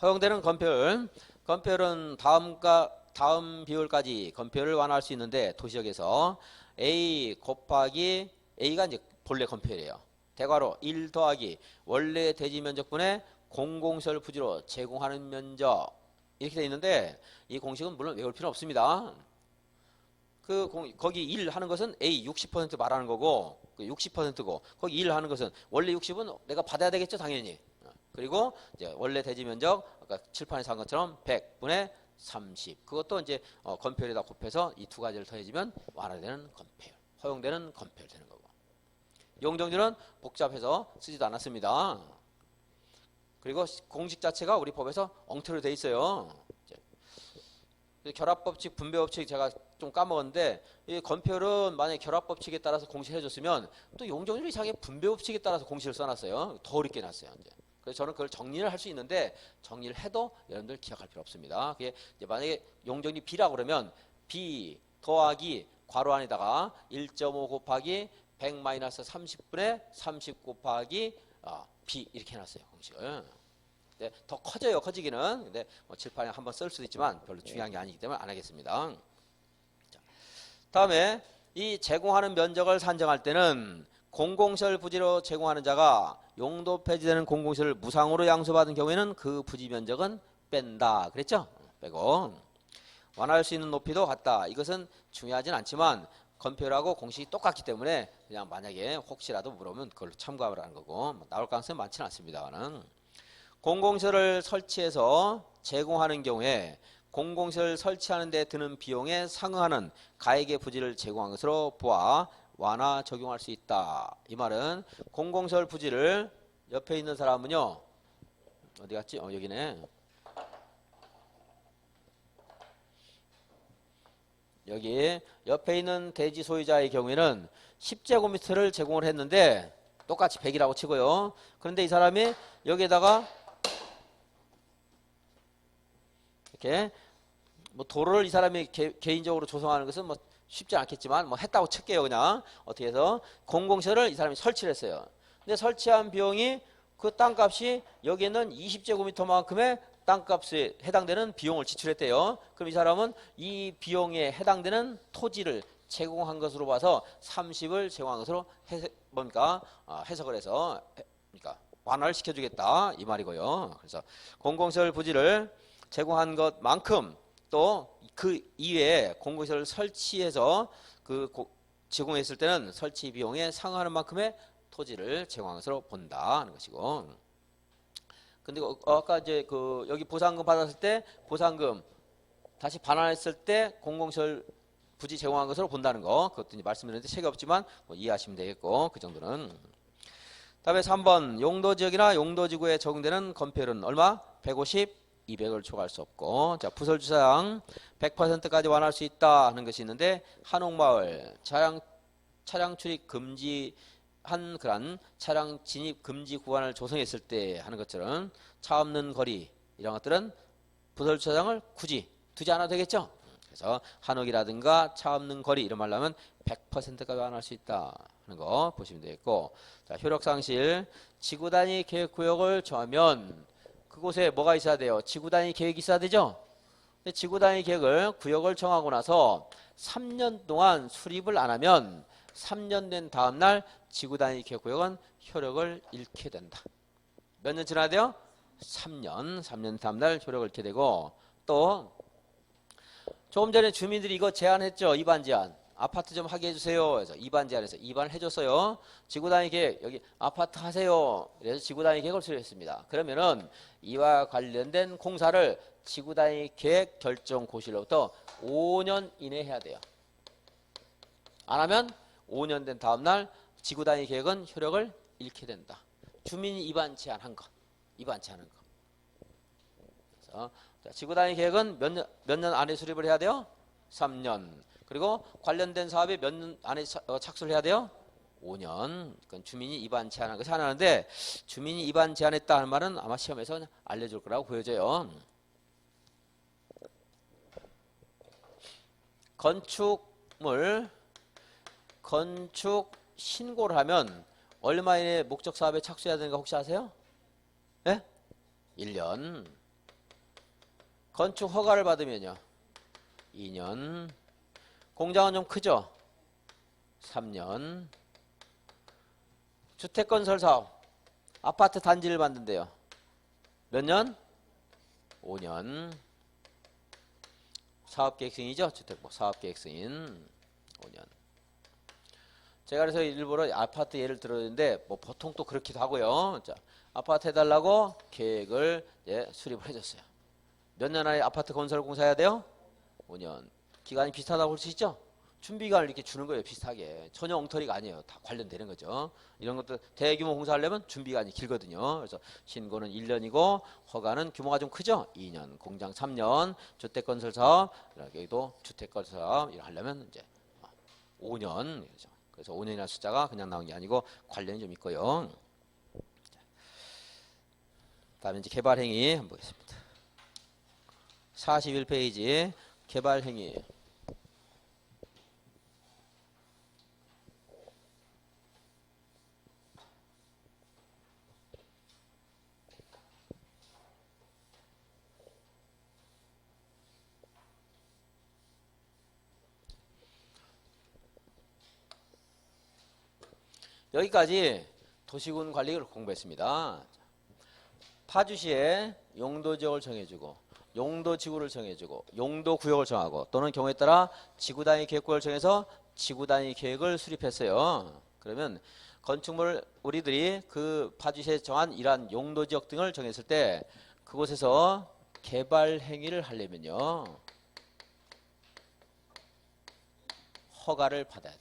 허용되는 건폐율은 다음 비율까지 건폐율을 완화할 수 있는데 도시역에서 A 곱하기 A가 이제 본래 건폐율이에요. 대괄호 1 더하기 원래 대지 면적분의 공공시설 부지로 제공하는 면적 이렇게 되어 있는데 이 공식은 물론 외울 필요 없습니다. 거기 1 하는 것은 A 60% 말하는 거고 60%고 거기 1 하는 것은 원래 60은 내가 받아야 되겠죠 당연히. 그리고 이제 원래 대지 면적 아까 칠판에서 한 것처럼 100분의 30 그것도 이제 건폐율에다 곱해서 이 두 가지를 더해지면 완화되는 건폐율 허용되는 건폐율 되는 거고 용적률은 복잡해서 쓰지도 않았습니다. 그리고 공식 자체가 우리 법에서 엉터리로 돼 있어요. 결합법칙 분배법칙 제가 좀 까먹었는데 이 건폐율은 만약에 결합법칙에 따라서 공식을 해줬으면 또 용적률 이상하게 분배법칙에 따라서 공식을 써놨어요. 더 어렵게 놨어요. 이제. 그래서 저는 그걸 정리를 할 수 있는데 정리를 해도 여러분들 기억할 필요 없습니다. 그게 이제 만약에 용적률이 B라고 그러면 B 더하기 괄호 안에다가 1.5 곱하기 100 마이너스 30분의 30 곱하기 B 이렇게 해놨어요. 공식을. 네, 더 커져요. 커지기는. 근데 칠판에 한번 쓸 수도 있지만 별로 중요한 게 아니기 때문에 안 하겠습니다. 자, 다음에 이 제공하는 면적을 산정할 때는 공공시설 부지로 제공하는 자가 용도 폐지되는 공공시설을 무상으로 양수받은 경우에는 그 부지 면적은 뺀다. 그랬죠? 빼고 완화할 수 있는 높이도 같다. 이것은 중요하진 않지만 건폐율하고 공식이 똑같기 때문에 그냥 만약에 혹시라도 물어보면 그걸로 참고하라는 거고 나올 가능성이 많지는 않습니다만 공공시설을 설치해서 제공하는 경우에 공공시설 설치하는 데 드는 비용에 상응하는 가액의 부지를 제공한 것으로 보아 완화 적용할 수 있다. 이 말은 공공시설 부지를 옆에 있는 사람은요. 어디 갔지? 여기네. 여기 옆에 있는 대지 소유자의 경우에는 10제곱미터를 제공을 했는데 똑같이 100이라고 치고요. 그런데 이 사람이 여기에다가 이렇게 뭐 도로를 이 사람이 개인적으로 조성하는 것은 뭐 쉽지 않겠지만 뭐 했다고 칠게요. 그냥 어떻게 해서 공공시설을 이 사람이 설치를 했어요. 근데 설치한 비용이 그 땅값이 여기에는 20제곱미터만큼의 땅값에 해당되는 비용을 지출했대요. 그럼 이 사람은 이 비용에 해당되는 토지를 제공한 것으로 봐서 30을 제공한 것으로 해석을 해서 그러니까 완화를 시켜주겠다 이 말이고요. 그래서 공공시설 부지를 제공한 것만큼 또 그 이외에 공공시설을 설치해서 제공했을 때는 설치 비용에 상응하는 만큼의 토지를 제공한 것으로 본다 하는 것이고. 근데 아까 이제 여기 보상금 받았을 때 보상금 다시 반환했을 때 공공시설 부지 제공한 것으로 본다는 거, 그것도 이제 말씀드렸는데 책이 없지만 뭐 이해하시면 되겠고, 그 정도는. 다음에 3번 용도지역이나 용도지구에 적용되는 건폐율은 얼마? 150, 200을 초과할 수 없고. 자, 부설주차장 100%까지 완화할 수 있다 하는 것이 있는데, 한옥마을 차량 출입 금지한 그런 차량 진입 금지 구간을 조성했을 때 하는 것처럼 차 없는 거리 이런 것들은 부설주차장을 굳이 두지 않아도 되겠죠. 그래서 한옥이라든가 차 없는 거리 이런 말 하면 100%까지 완화할 수 있다 하는 거 보시면 되겠고. 자, 효력상실 지구 단위 계획 구역을 정하면 그곳에 뭐가 있어야 돼요? 지구 단위 계획이 있어야 되죠. 근데 지구 단위 계획을 구역을 정하고 나서 3년 동안 수립을 안 하면 3년 된 다음 날 지구 단위 계획 구역은 효력을 잃게 된다. 몇 년 지나야 돼요? 3년 다음 날 효력을 잃게 되고. 또 조금 전에 주민들이 이거 제안했죠. 입안 제안. 아파트 좀 하게 해주세요. 그래서 입안 제안해서 입안을 해줬어요. 지구단위 계획 여기 아파트 하세요. 그래서 지구단위 계획을 수립했습니다. 그러면은 이와 관련된 공사를 지구단위 계획 결정 고시로부터 5년 이내에 해야 돼요. 안 하면 5년 된 다음 날 지구단위 계획은 효력을 잃게 된다. 주민이 입안 제안한 거. 입안 제안한 거. 그래서 지구단위 계획은 몇 년 안에 수립을 해야 돼요? 3년. 그리고 관련된 사업이 몇 년 안에 착수를 해야 돼요? 5년. 그건 주민이 입안 제안한 것이 하나인데, 주민이 입안 제안했다 하는 말은 아마 시험에서 알려줄 거라고 보여져요. 건축물 건축 신고를 하면 얼마 이내에 목적 사업에 착수해야 되는가 혹시 아세요? 예? 1년. 건축 허가를 받으면요 2년. 공장은 좀 크죠? 3년. 주택건설 사업 아파트 단지를 만든대요. 몇 년? 5년. 사업계획 승인이죠? 주택 사업계획 승인 5년. 제가 그래서 일부러 아파트 예를 들었는데 뭐 보통 또 그렇기도 하고요. 자, 아파트 해달라고 계획을 수립을 해줬어요. 몇 년 안에 아파트 건설 공사해야 돼요? 5년. 기간이 비슷하다고 볼 수 있죠? 준비기간을 이렇게 주는 거예요. 비슷하게. 전혀 엉터리가 아니에요. 다 관련되는 거죠. 이런 것도 대규모 공사하려면 준비기간이 길거든요. 그래서 신고는 1년이고 허가는 규모가 좀 크죠? 2년. 공장 3년. 주택건설사업 여기도 주택건설사업 이런 하려면 이제 5년. 그래서 5년이라는 숫자가 그냥 나온 게 아니고 관련이 좀 있고요. 다음에 이제 개발행위 한번 보겠습니다. 41페이지 개발행위. 여기까지 도시군 관리를 공부했습니다. 파주시에 용도지역을 정해주고 용도지구를 정해주고 용도구역을 정하고 또는 경우에 따라 지구단위 계획구역을 정해서 지구단위 계획을 수립했어요. 그러면 건축물 우리들이 그 파주시에 정한 이러한 용도지역 등을 정했을 때 그곳에서 개발 행위를 하려면요 허가를 받아야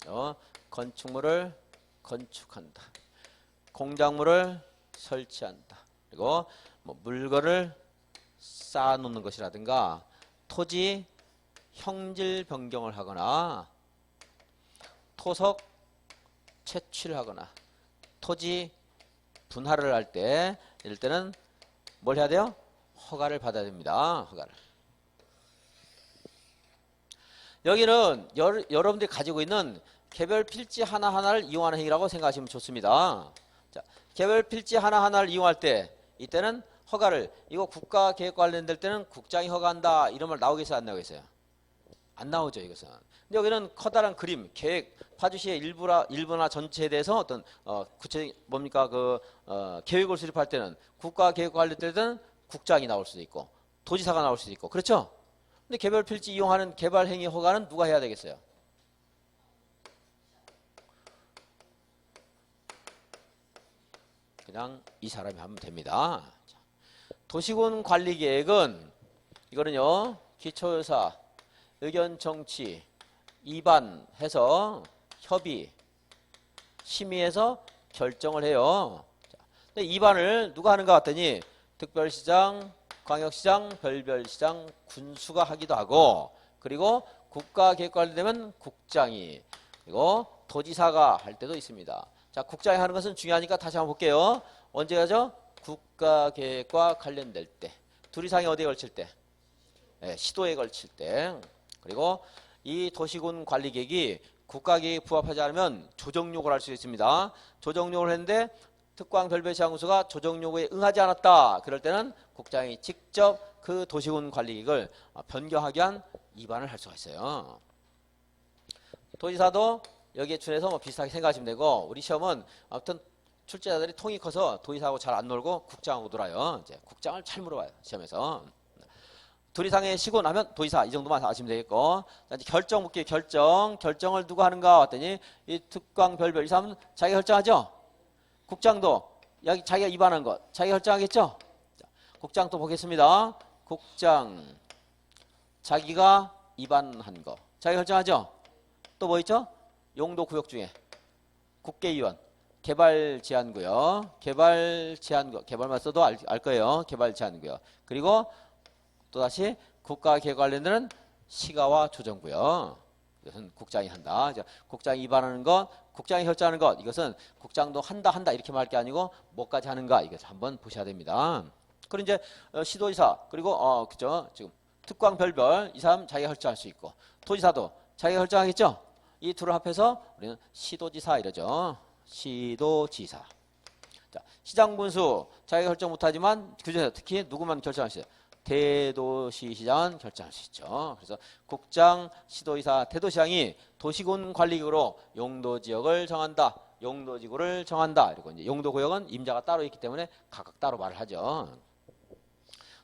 돼요. 건축물을 건축한다. 공작물을 설치한다. 그리고 뭐 물건을 쌓아놓는 것이라든가 토지 형질 변경을 하거나 토속 채취를 하거나 토지 분할을 할 때 이럴 때는 뭘 해야 돼요? 허가를 받아야 됩니다. 허가를. 여기는 여러분들이 가지고 있는 개별 필지 하나하나를 이용하는 행위라고 생각하시면 좋습니다. 자, 개별 필지 하나하나를 이용할 때 이때는 허가를 이거 국가 계획 관련될 때는 국장이 허가한다 이런 말 나오겠어요 안 나오겠어요? 안 나오죠 이것은. 근데 여기는 커다란 그림, 계획, 파주시의 일부나 전체에 대해서 어떤 구체 뭡니까 계획을 수립할 때는 국가 계획 관련될 때는 국장이 나올 수도 있고 도지사가 나올 수도 있고 그렇죠? 근데 개별 필지 이용하는 개발 행위 허가는 누가 해야 되겠어요? 그냥 이 사람이 하면 됩니다. 도시군 관리 계획은 이거는요 기초의사 의견 정치 입안해서 협의 심의해서 결정을 해요. 근데 입안을 누가 하는가 봤더니 특별시장, 광역시장, 별별시장, 군수가 하기도 하고 그리고 국가계획 관련되면 국장이 그리고 도지사가 할 때도 있습니다. 자, 국장이 하는 것은 중요하니까 다시 한번 볼게요. 언제 하죠? 국가계획과 관련될 때. 둘 이상이 어디에 걸칠 때? 네, 시도에 걸칠 때. 그리고 이 도시군 관리계획이 국가계획에 부합하지 않으면 조정요구를 할 수 있습니다. 조정요구를 했는데 특광 별별시장 군수가 조정요구에 응하지 않았다. 그럴 때는 국장이 직접 그 도시군 관리계획을 변경하기 위한 입안을 할 수가 있어요. 도지사도 여기에 준해서 뭐 비슷하게 생각하시면 되고 우리 시험은 아무튼 출제자들이 통이 커서 도지사하고 잘 안 놀고 국장하고 놀아요. 이제 국장을 잘 물어봐요 시험에서. 둘 이상의 시고 나면 도지사 이 정도만 아시면 되겠고 자, 이제 결정 볼게요. 결정을 누가 하는가 봤더니 이 특광 별별 이 사람은 자기가 결정하죠. 국장도 여기 자기가 입안한 것 자기가 결정하겠죠. 자, 국장 또 보겠습니다. 국장 자기가 입안한 거 자기가 결정하죠. 또 뭐 있죠? 용도구역 중에 국계의원 개발제한구역 개발만 써도 알 거예요. 개발제한구역 그리고 또다시 국가계획 관련되는 시가와 조정구역 이것은 국장이 한다. 국장이 입안하는 것 국장이 결정하는 것 이것은 국장도 한다 이렇게 말할 게 아니고 뭐까지 하는가 이것을 한번 보셔야 됩니다. 그리고 이제 시도지사 그리고 그죠 지금 특광 별별 이 사람 자기가 결정할 수 있고 도지사도 자기가 결정하겠죠. 이 둘을 합해서 우리는 시도지사 이러죠. 시도지사. 자, 시장군수 자기가 결정 못하지만 그중에서 특히 누구만 결정할 수 있어요. 대도시시장은 결정할 수 있죠. 그래서 국장, 시도지사, 대도시장이 도시군 관리구역으로 용도지역을 정한다. 용도지구를 정한다. 그리고 이제 용도구역은 임자가 따로 있기 때문에 각각 따로 말을 하죠.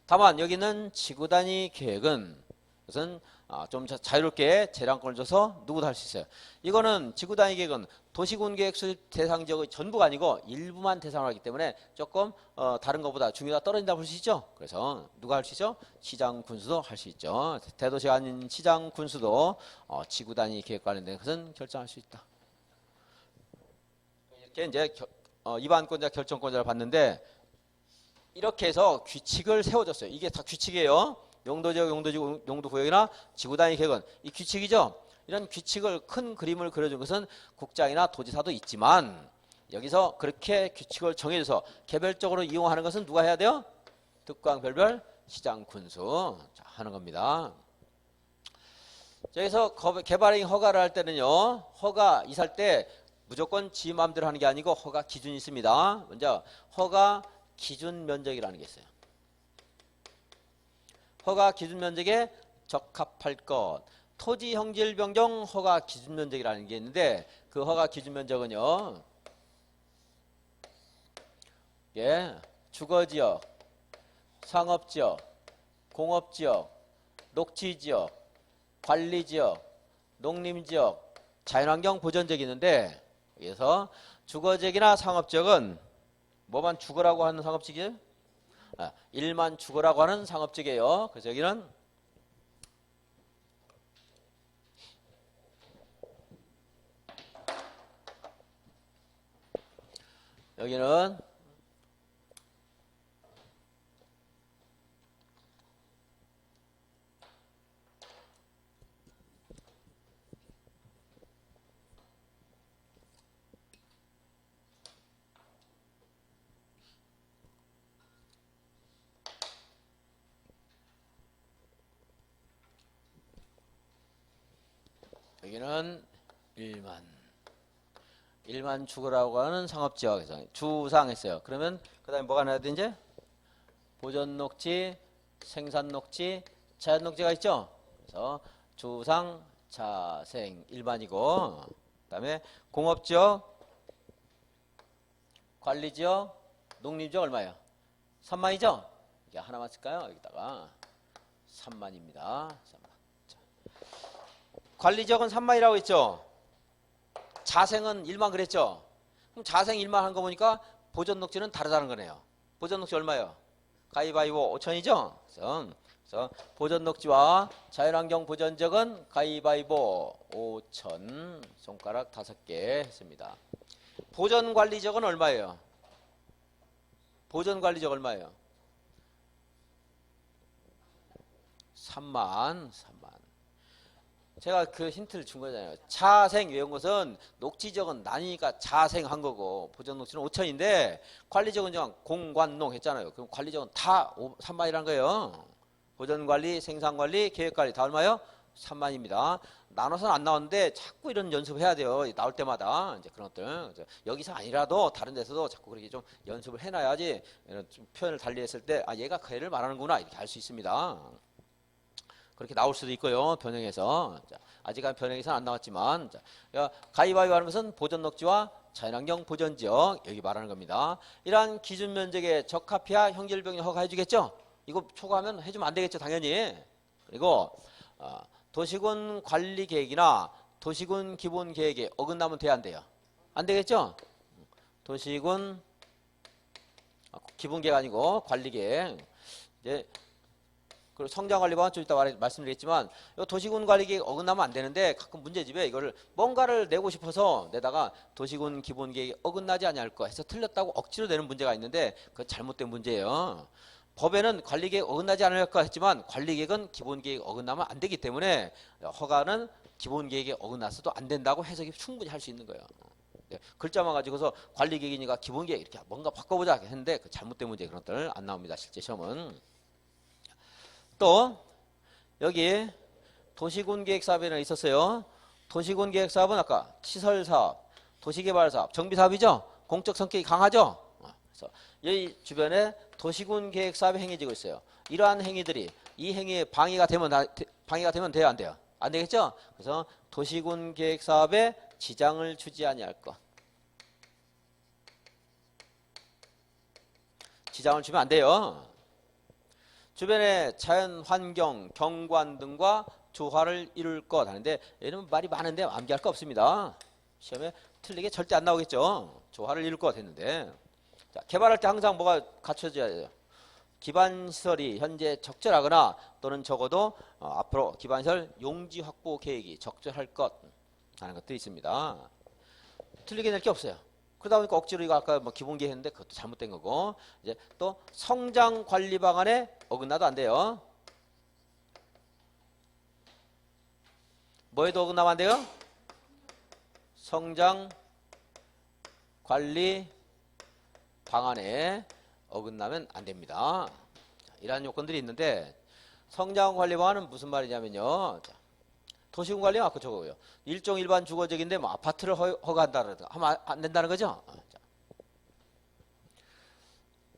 다만 여기는 지구단위 계획은 그것은 좀 자유롭게 재량권을 줘서 누구도 할 수 있어요. 이거는 지구단위 계획은 도시군 계획 수립 대상 지역의 전부가 아니고 일부만 대상으로 하기 때문에 조금 다른 것보다 중요도가 떨어진다 볼 수 있죠. 그래서 누가 할 수 있죠? 시장 군수도 할 수 있죠. 대도시가 아닌 시장 군수도 지구단위 계획 관련된 것은 결정할 수 있다. 이렇게 이제 입안권자 결정권자를 봤는데 이렇게 해서 규칙을 세워줬어요. 이게 다 규칙이에요. 용도지역, 용도지구, 용도구역이나 지구단위 계획은 이 규칙이죠. 이런 규칙을 큰 그림을 그려준 것은 국장이나 도지사도 있지만 여기서 그렇게 규칙을 정해줘서 개별적으로 이용하는 것은 누가 해야 돼요? 특광 별별 시장 군수 하는 겁니다. 여기서 개발행위 허가를 할 때는요. 허가 이사할 때 무조건 지 마음대로 하는 게 아니고 허가 기준이 있습니다. 먼저 허가 기준 면적이라는 게 있어요. 허가 기준 면적에 적합할 것. 토지 형질 변경 허가 기준 면적이라는 게 있는데 그 허가 기준 면적은요. 예, 주거지역, 상업지역, 공업지역, 녹지지역, 관리지역, 농림지역, 자연환경 보전지역이 있는데 여기서 주거지역이나 상업지역은 뭐만 주거라고 하는 상업지역이에요? 일만 주거라고 하는 상업지역이에요. 그래서 여기는 여기는 일만 일반 주거라고 하는 상업지역에서 주상했어요. 그러면 그다음에 뭐가 나야 돼 이제? 보전 녹지, 생산 녹지, 자연 녹지가 있죠. 그래서 주상, 자생 일반이고, 그다음에 공업지역, 관리지역, 농림지역 얼마예요? 3만이죠? 이게 하나만 쓸까요? 여기다가 3만입니다. 3만. 자. 관리지역은 3만이라고 했죠. 자생은 1만 그랬죠. 그럼 자생 1만 한 거 보니까 보전 녹지는 다르다는 거네요. 보전 녹지 얼마예요? 가위바위보 5천이죠. 그래서 보전 녹지와 자연환경 보전지역은 가위바위보 5천, 손가락 5개 했습니다. 보전관리지역은 얼마예요? 보전관리지역 얼마예요? 3만. 제가 그 힌트를 준 거잖아요. 자생 외운 것은 녹지지역은 나뉘니까 자생한 거고, 보전녹지는 5천인데 관리지역은 그냥 공관농 했잖아요. 그럼 관리지역은 다 3만이라는 거예요. 보전관리, 생산관리, 계획관리 다 얼마요? 3만입니다. 나눠서는 안 나오는데 자꾸 이런 연습해야 돼요. 나올 때마다 이제 그런 것들. 여기서 아니라도 다른 데서도 자꾸 그렇게 좀 연습을 해놔야지 이런 좀 표현을 달리했을 때 아 얘가 그 애를 말하는구나 이렇게 알 수 있습니다. 그렇게 나올 수도 있고요. 변형해서. 자, 아직은 변형해서는 안 나왔지만 자, 가위바위보 하는 것은 보전녹지와 자연환경 보전지역 여기 말하는 겁니다. 이러한 기준 면적에 적합해야 형질병력 허가해 주겠죠. 이거 초과하면 해주면 안 되겠죠. 당연히. 그리고 도시군 관리계획이나 도시군 기본계획에 어긋나면 돼야 안 돼요? 안 되겠죠? 도시군 기본계획 아니고 관리계획. 이제 그리고 성장관리법은 좀 이따 말씀드리겠지만 도시군 관리계획 어긋나면 안 되는데 가끔 문제집에 이거를 뭔가를 내고 싶어서 내다가 도시군 기본계획이 어긋나지 않을까 해서 틀렸다고 억지로 내는 문제가 있는데 그건 잘못된 문제예요. 법에는 관리계획 어긋나지 않을까 했지만 관리계획은 기본계획 어긋나면 안 되기 때문에 허가는 기본계획에 어긋나서도 안 된다고 해석이 충분히 할 수 있는 거예요. 글자만 가지고서 관리계획이니까 기본계획 이렇게 뭔가 바꿔보자 했는데 그 잘못된 문제 그런 것들 안 나옵니다. 실제 시험은. 또 여기 도시군계획사업에는 있었어요. 도시군계획사업은 아까 시설사업, 도시개발사업, 정비사업이죠. 공적 성격이 강하죠. 그래서 이 주변에 도시군계획사업이 행해지고 있어요. 이러한 행위들이 이 행위에 방해가 되면 돼요, 안 돼요? 안 되겠죠. 그래서 도시군계획사업에 지장을 주지 아니할 것. 지장을 주면 안 돼요. 주변의 자연환경, 경관 등과 조화를 이룰 것 하는데 얘는 말이 많은데 암기할 거 없습니다. 시험에 틀리게 절대 안 나오겠죠. 조화를 이룰 것 했는데 자, 개발할 때 항상 뭐가 갖춰져야 돼요. 기반시설이 현재 적절하거나 또는 적어도 앞으로 기반시설 용지 확보 계획이 적절할 것 하는 것도 있습니다. 틀리게 낼 게 없어요. 그러다 보니까 억지로 이거 아까 뭐 기본계획 했는데 그것도 잘못된 거고 이제 또 성장 관리 방안에 어긋나도 안 돼요. 뭐에도 어긋나면 안 돼요? 성장 관리 방안에 어긋나면 안 됩니다. 자, 이러한 요건들이 있는데 성장 관리 방안은 무슨 말이냐면요. 자, 도시군 관리는 아까 저거고요. 일종 일반 주거지역인데 뭐 아파트를 허가한다든가 하면 안 된다는 거죠. 자.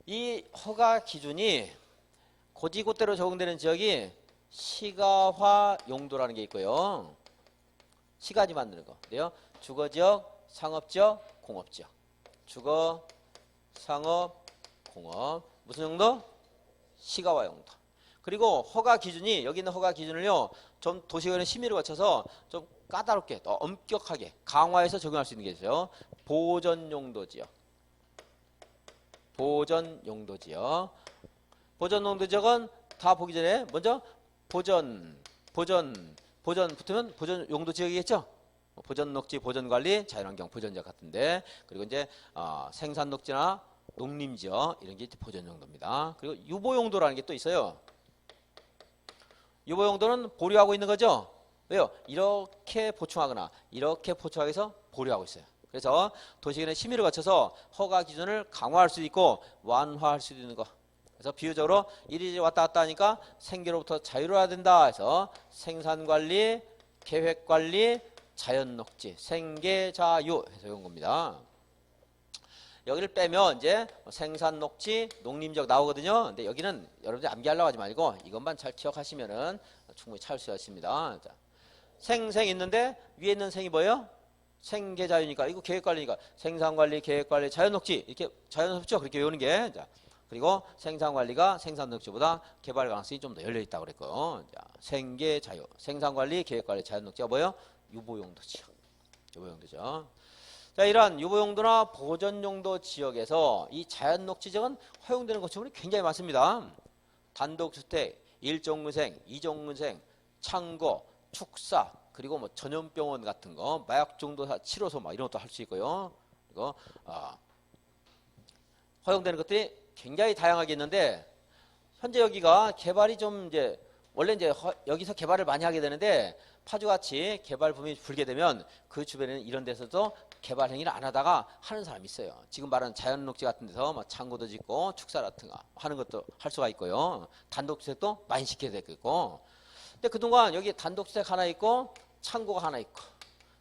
이 허가 기준이 고지고대로 적용되는 지역이 시가화 용도라는 게 있고요. 시가지 만드는 거. 그래요? 주거지역, 상업지역, 공업지역. 주거, 상업, 공업. 무슨 용도? 시가화 용도. 그리고 허가 기준이 여기 있는 허가 기준을요. 좀 도시의원의 심의를 거쳐서 좀 까다롭게 더 엄격하게 강화해서 적용할 수 있는 게 있어요. 보전 용도 지역. 보전 용도 지역. 보전 용도 지역은 다 보기 전에 먼저 보전 붙으면 보전 용도 지역이겠죠. 보전 녹지, 보전 관리, 자연환경 보전 지역 같은데 그리고 이제 생산 녹지나 농림 지역 이런 게 보전 용도입니다. 그리고 유보 용도라는 게 또 있어요. 유보 용도는 보류하고 있는 거죠. 왜요? 이렇게 보충하거나 이렇게 보충하기 위해서 보류하고 있어요. 그래서 도시계획의 심의를 거쳐서 허가 기준을 강화할 수도 있고 완화할 수도 있는 거. 그래서 비유적으로 이리저리 왔다 갔다 하니까 생계로부터 자유로워야 된다 해서 생산관리, 계획관리, 자연녹지, 생계자유 해서 온 겁니다. 여기를 빼면 이제 생산녹지, 농림지역 나오거든요. 근데 여기는 여러분들 암기하려고 하지 말고 이것만 잘 기억하시면은 충분히 찾을 수 있습니다. 자, 생생 있는데 위에 있는 생이 뭐예요? 생계자유니까 이거 계획관리니까 생산관리, 계획관리, 자연녹지 이렇게 자연스럽죠? 그렇게 외우는 게. 자, 그리고 생산관리가 생산녹지보다 개발 가능성이 좀 더 열려있다고 그랬고요. 자, 생계자유, 생산관리, 계획관리, 자연녹지가 뭐예요? 유보용도지요. 유보용도죠. 자, 이러한 유보용도나 보전용도 지역에서 이 자연녹지 지역은 허용되는 건축물이 굉장히 많습니다. 단독주택, 일종근생, 이종근생, 창고, 축사, 그리고 뭐 전염병원 같은 거, 마약중도사 치료소 막 이런 것도 할 수 있고요. 그리고 허용되는 것들이 굉장히 다양하게 있는데 현재 여기가 개발이 좀 이제 원래 이제 여기서 개발을 많이 하게 되는데 파주같이 개발 붐이 불게 되면 그 주변에는 이런 데서도 개발 행위를 안 하다가 하는 사람이 있어요. 지금 말하는 자연녹지 같은 데서 막 창고도 짓고 축사 같은 거 하는 것도 할 수가 있고요. 단독주택도 많이 짓게 되고. 근데 그동안 여기 단독주택 하나 있고 창고가 하나 있고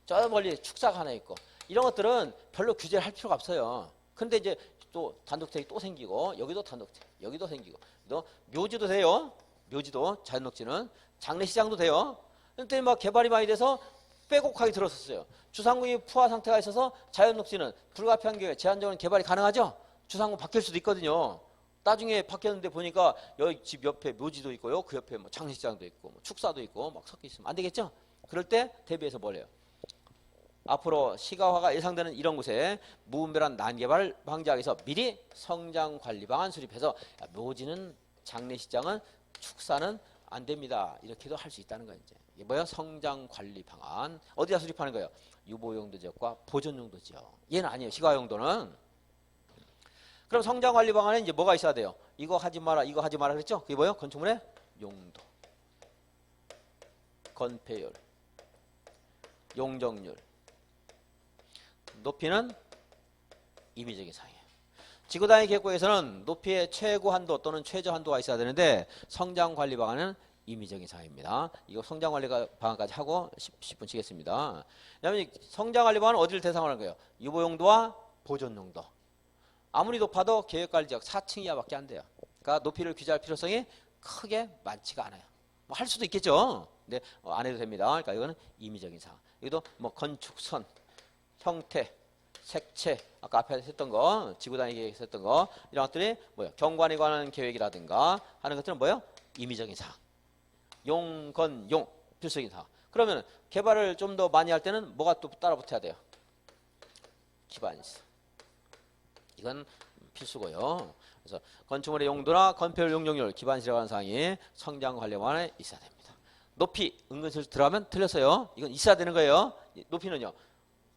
저 멀리 축사가 하나 있고 이런 것들은 별로 규제를 할 필요가 없어요. 근데 이제 또 단독주택이 또 생기고 여기도 단독주택 여기도 생기고 또 묘지도 돼요. 묘지도 자연녹지는 장례시장도 돼요. 근데 막 개발이 많이 돼서 빼곡하게 들었었어요. 주상궁이 푸화 상태가 있어서 자연녹지는 불가피한 경우에 제한적으로 개발이 가능하죠. 주상궁 바뀔 수도 있거든요. 나중에 바뀌었는데 보니까 여기 집 옆에 묘지도 있고요. 그 옆에 뭐 장례시장도 있고 뭐 축사도 있고 막 섞여 있으면 안 되겠죠. 그럴 때 대비해서 뭘 해요? 앞으로 시가화가 예상되는 이런 곳에 무분별한 난개발 방지하기 위해서 미리 성장관리 방안 수립해서 묘지는 장례시장은 축사는 안 됩니다. 이렇게도 할 수 있다는 거예요. 이제 이게 뭐예요? 성장관리 방안. 어디다 수립하는 거예요? 유보용도 지역과 보존용도 지역. 얘는 아니에요. 시가용도는. 그럼 성장관리 방안에 이제 뭐가 있어야 돼요? 이거 하지 마라, 이거 하지 마라 그랬죠? 그게 뭐예요? 건축물의 용도, 건폐율, 용적률, 높이는 임의적인 사항이에요. 지구단위 계획구에서는 높이의 최고 한도 또는 최저 한도가 있어야 되는데 성장관리 방안은 임의적인 사항입니다. 이거 성장관리 방안까지 하고 10분 치겠습니다. 그다음에 성장관리 방안은 어디를 대상으로 하는 거예요? 유보용도와 보존용도. 아무리 높아도 계획관리지역 4층 이하밖에 안 돼요. 그러니까 높이를 규제할 필요성이 크게 많지가 않아요. 뭐 할 수도 있겠죠. 근데 안 해도 됩니다. 그러니까 이거는 임의적인 사항. 여기도 뭐 건축선, 형태, 색채, 아까 앞에 했던 거, 지구단위 계획에서 했던 거, 이런 것들이 뭐예요? 경관에 관한 계획이라든가 하는 것들은 뭐예요? 임의적인 사항. 용, 건, 용, 필수적인 사항. 그러면 개발을 좀 더 많이 할 때는 뭐가 또 따라 붙어야 돼요? 기반시. 이건 필수고요. 그래서 건축물의 용도나 건폐율, 용적률, 기반시라고 하는 사항이 성장관리방안에 있어야 됩니다. 높이, 은근슬 들어가면 틀렸어요. 이건 있어야 되는 거예요. 높이는요.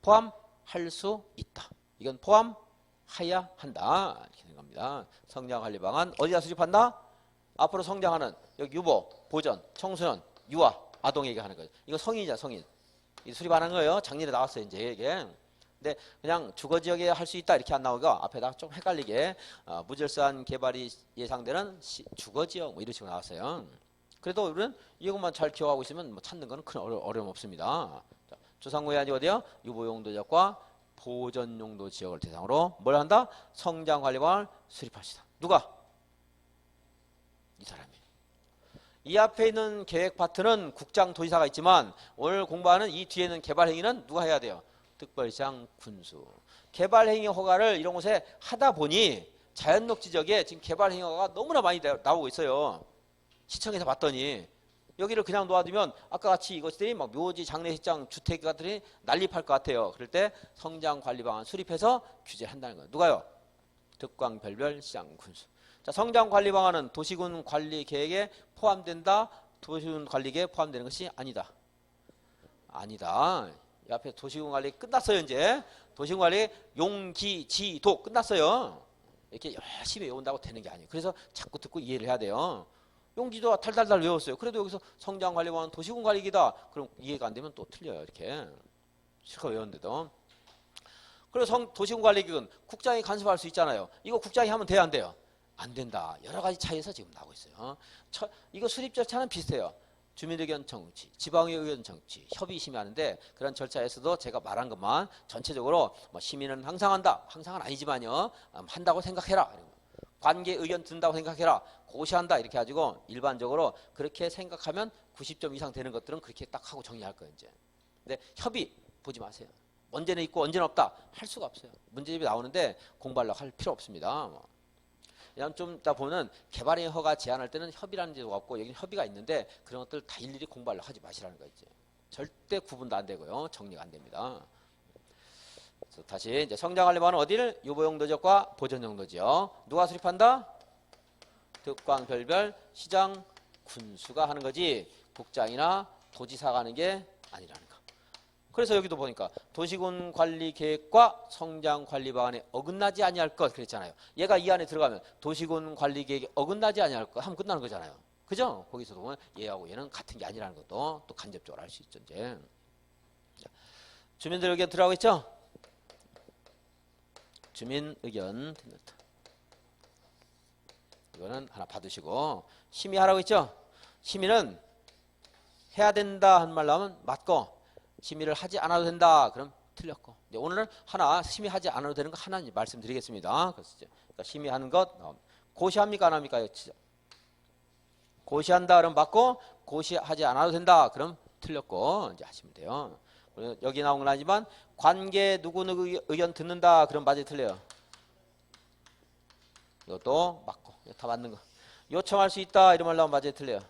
포함할 수 있다. 이건 포함해야 한다. 이렇게 되는 겁니다. 성장관리방안 어디다 수립한다? 앞으로 성장하는 여기 유보, 보전, 청소년, 유아, 아동 얘기하는 거예요. 이거 성인이자 성인. 이 수립하는 거예요. 작년에 나왔어요. 이제 이게. 근데 그냥 주거지역에 할 수 있다 이렇게 안 나오고 앞에다가 좀 헷갈리게 무질서한 개발이 예상되는 주거지역 뭐 이런 식으로 나왔어요. 그래도 우리는 이것만 잘 기억하고 있으면 뭐 찾는 건 큰 어려움 없습니다. 주상구의 아니 어디요? 유보용도 지역과 보전용도 지역을 대상으로 뭘 한다? 성장관리방안을 수립하시다. 누가? 이 사람이. 이 앞에 있는 계획 파트는 국장 도지사가 있지만 오늘 공부하는 이 뒤에 있는 개발 행위는 누가 해야 돼요? 특별시장 군수. 개발 행위 허가를 이런 곳에 하다 보니 자연녹지 지역에 지금 개발 행위 허가가 너무나 많이 나오고 있어요. 시청에서 봤더니 여기를 그냥 놓아두면 아까 같이 이것들이 막 묘지, 장례식장, 주택가들이 난립할 것 같아요. 그럴 때 성장관리방안 수립해서 규제를 한다는 거예요. 누가요? 특광별별 시장 군수. 자, 성장관리방안은 도시군 관리 계획에 포함된다. 도시군 관리 계획에 포함되는 것이 아니다. 아니다. 이 앞에 도시군 관리 끝났어요. 이제 도시군 관리 용기지도 끝났어요. 이렇게 열심히 외운다고 되는 게 아니에요. 그래서 자꾸 듣고 이해를 해야 돼요. 용지도 달달달 외웠어요. 그래도 여기서 성장관리방안 도시군 관리기다. 그럼 이해가 안 되면 또 틀려요. 이렇게 실컷 외웠는데도. 그리고 도시군 관리기은 국장이 간섭할 수 있잖아요. 이거 국장이 하면 돼요, 안 돼요? 안 된다. 여러 가지 차이에서 지금 나오고 있어요. 이거 수립 절차는 비슷해요. 주민의견 청취, 지방의견 청취, 협의 심의하는데 그런 절차에서도 제가 말한 것만 전체적으로 뭐 시민은 항상 한다, 항상은 아니지만요, 한다고 생각해라. 관계 의견 듣는다고 생각해라. 고시한다 이렇게 가지고 일반적으로 그렇게 생각하면 90점 이상 되는 것들은 그렇게 딱 하고 정리할 거예요 이제. 근데 협의 보지 마세요. 언제는 있고 언제는 없다 할 수가 없어요. 문제집이 나오는데 공부하려고 할 필요 없습니다. 그냥 좀 이따 보면 개발의 허가 제한할 때는 협의라는 제도가 없고 여기는 협의가 있는데 그런 것들 다 일일이 공부하려고 하지 마시라는 거지. 절대 구분도 안 되고요. 정리가 안 됩니다. 그래서 다시 이제 성장하려면 어디를 유보용도지역과 보전용도지역 누가 수립한다? 득광별별 시장 군수가 하는 거지 국장이나 도지사가 하는 게 아니라는 거. 그래서 여기도 보니까 도시군 관리 계획과 성장 관리 방안에 어긋나지 아니할 것 그랬잖아요. 얘가 이 안에 들어가면 도시군 관리 계획에 어긋나지 아니할 것 하면 끝나는 거잖아요. 그죠? 거기서도 보면 얘하고 얘는 같은 게 아니라는 것도 또 간접적으로 알 수 있죠. 이제 주민들 의견 들어가고 있죠? 주민 의견 듣는다. 이거는 하나 받으시고 심의하라고 했죠? 심의는 해야 된다 한 말 나오면 맞고 심의를 하지 않아도 된다 그럼 틀렸고 이제 오늘은 하나 심의하지 않아도 되는 거 하나 말씀드리겠습니다. 그래서 이제 그러니까 심의하는 것 고시합니까 안 합니까? 고시한다 그럼 맞고 고시하지 않아도 된다 그럼 틀렸고 이제 하시면 돼요. 여기 나온 건 아니지만 관계 누구 의견 듣는다 그럼 맞아요 틀려요? 이것도 맞고 다 맞는 거. 요청할 수 있다 이런 말 나오면 맞아요 틀려요?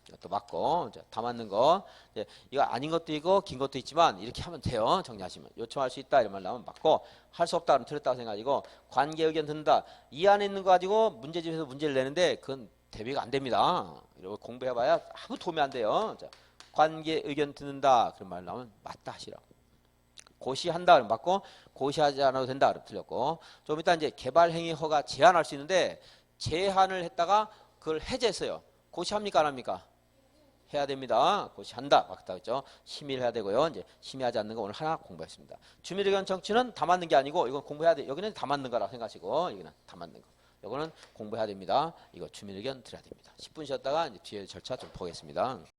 이것도 맞고 이제 다 맞는 거. 이제 이거 아닌 것도 있고 긴 것도 있지만 이렇게 하면 돼요. 정리하시면 요청할 수 있다 이런 말 나오면 맞고 할 수 없다 그러면 틀렸다고 생각하시고 관계 의견 듣는다 이 안에 있는 거 가지고 문제집에서 문제를 내는데 그건 대비가 안 됩니다. 이러고 공부해봐야 아무 도움이 안 돼요. 자, 관계 의견 듣는다 그런 말 나오면 맞다 하시라고. 고시한다 그러면 맞고 고시하지 않아도 된다 그러면 틀렸고 좀 이따 이제 개발행위 허가 제한할 수 있는데 제한을 했다가 그걸 해제했어요. 고시합니까 안 합니까? 해야 됩니다. 고시한다 맞다 그랬죠. 심의를 해야 되고요. 이제 심의하지 않는 거 오늘 하나 공부했습니다. 주민의견 청취는 다 맞는 게 아니고 이건 공부해야 돼. 여기는 다 맞는 거라고 생각하시고 여기는 다 맞는 거. 이거는 공부해야 됩니다. 이거 주민의견 들어야 됩니다. 10분 쉬었다가 이제 뒤에 절차 좀 보겠습니다.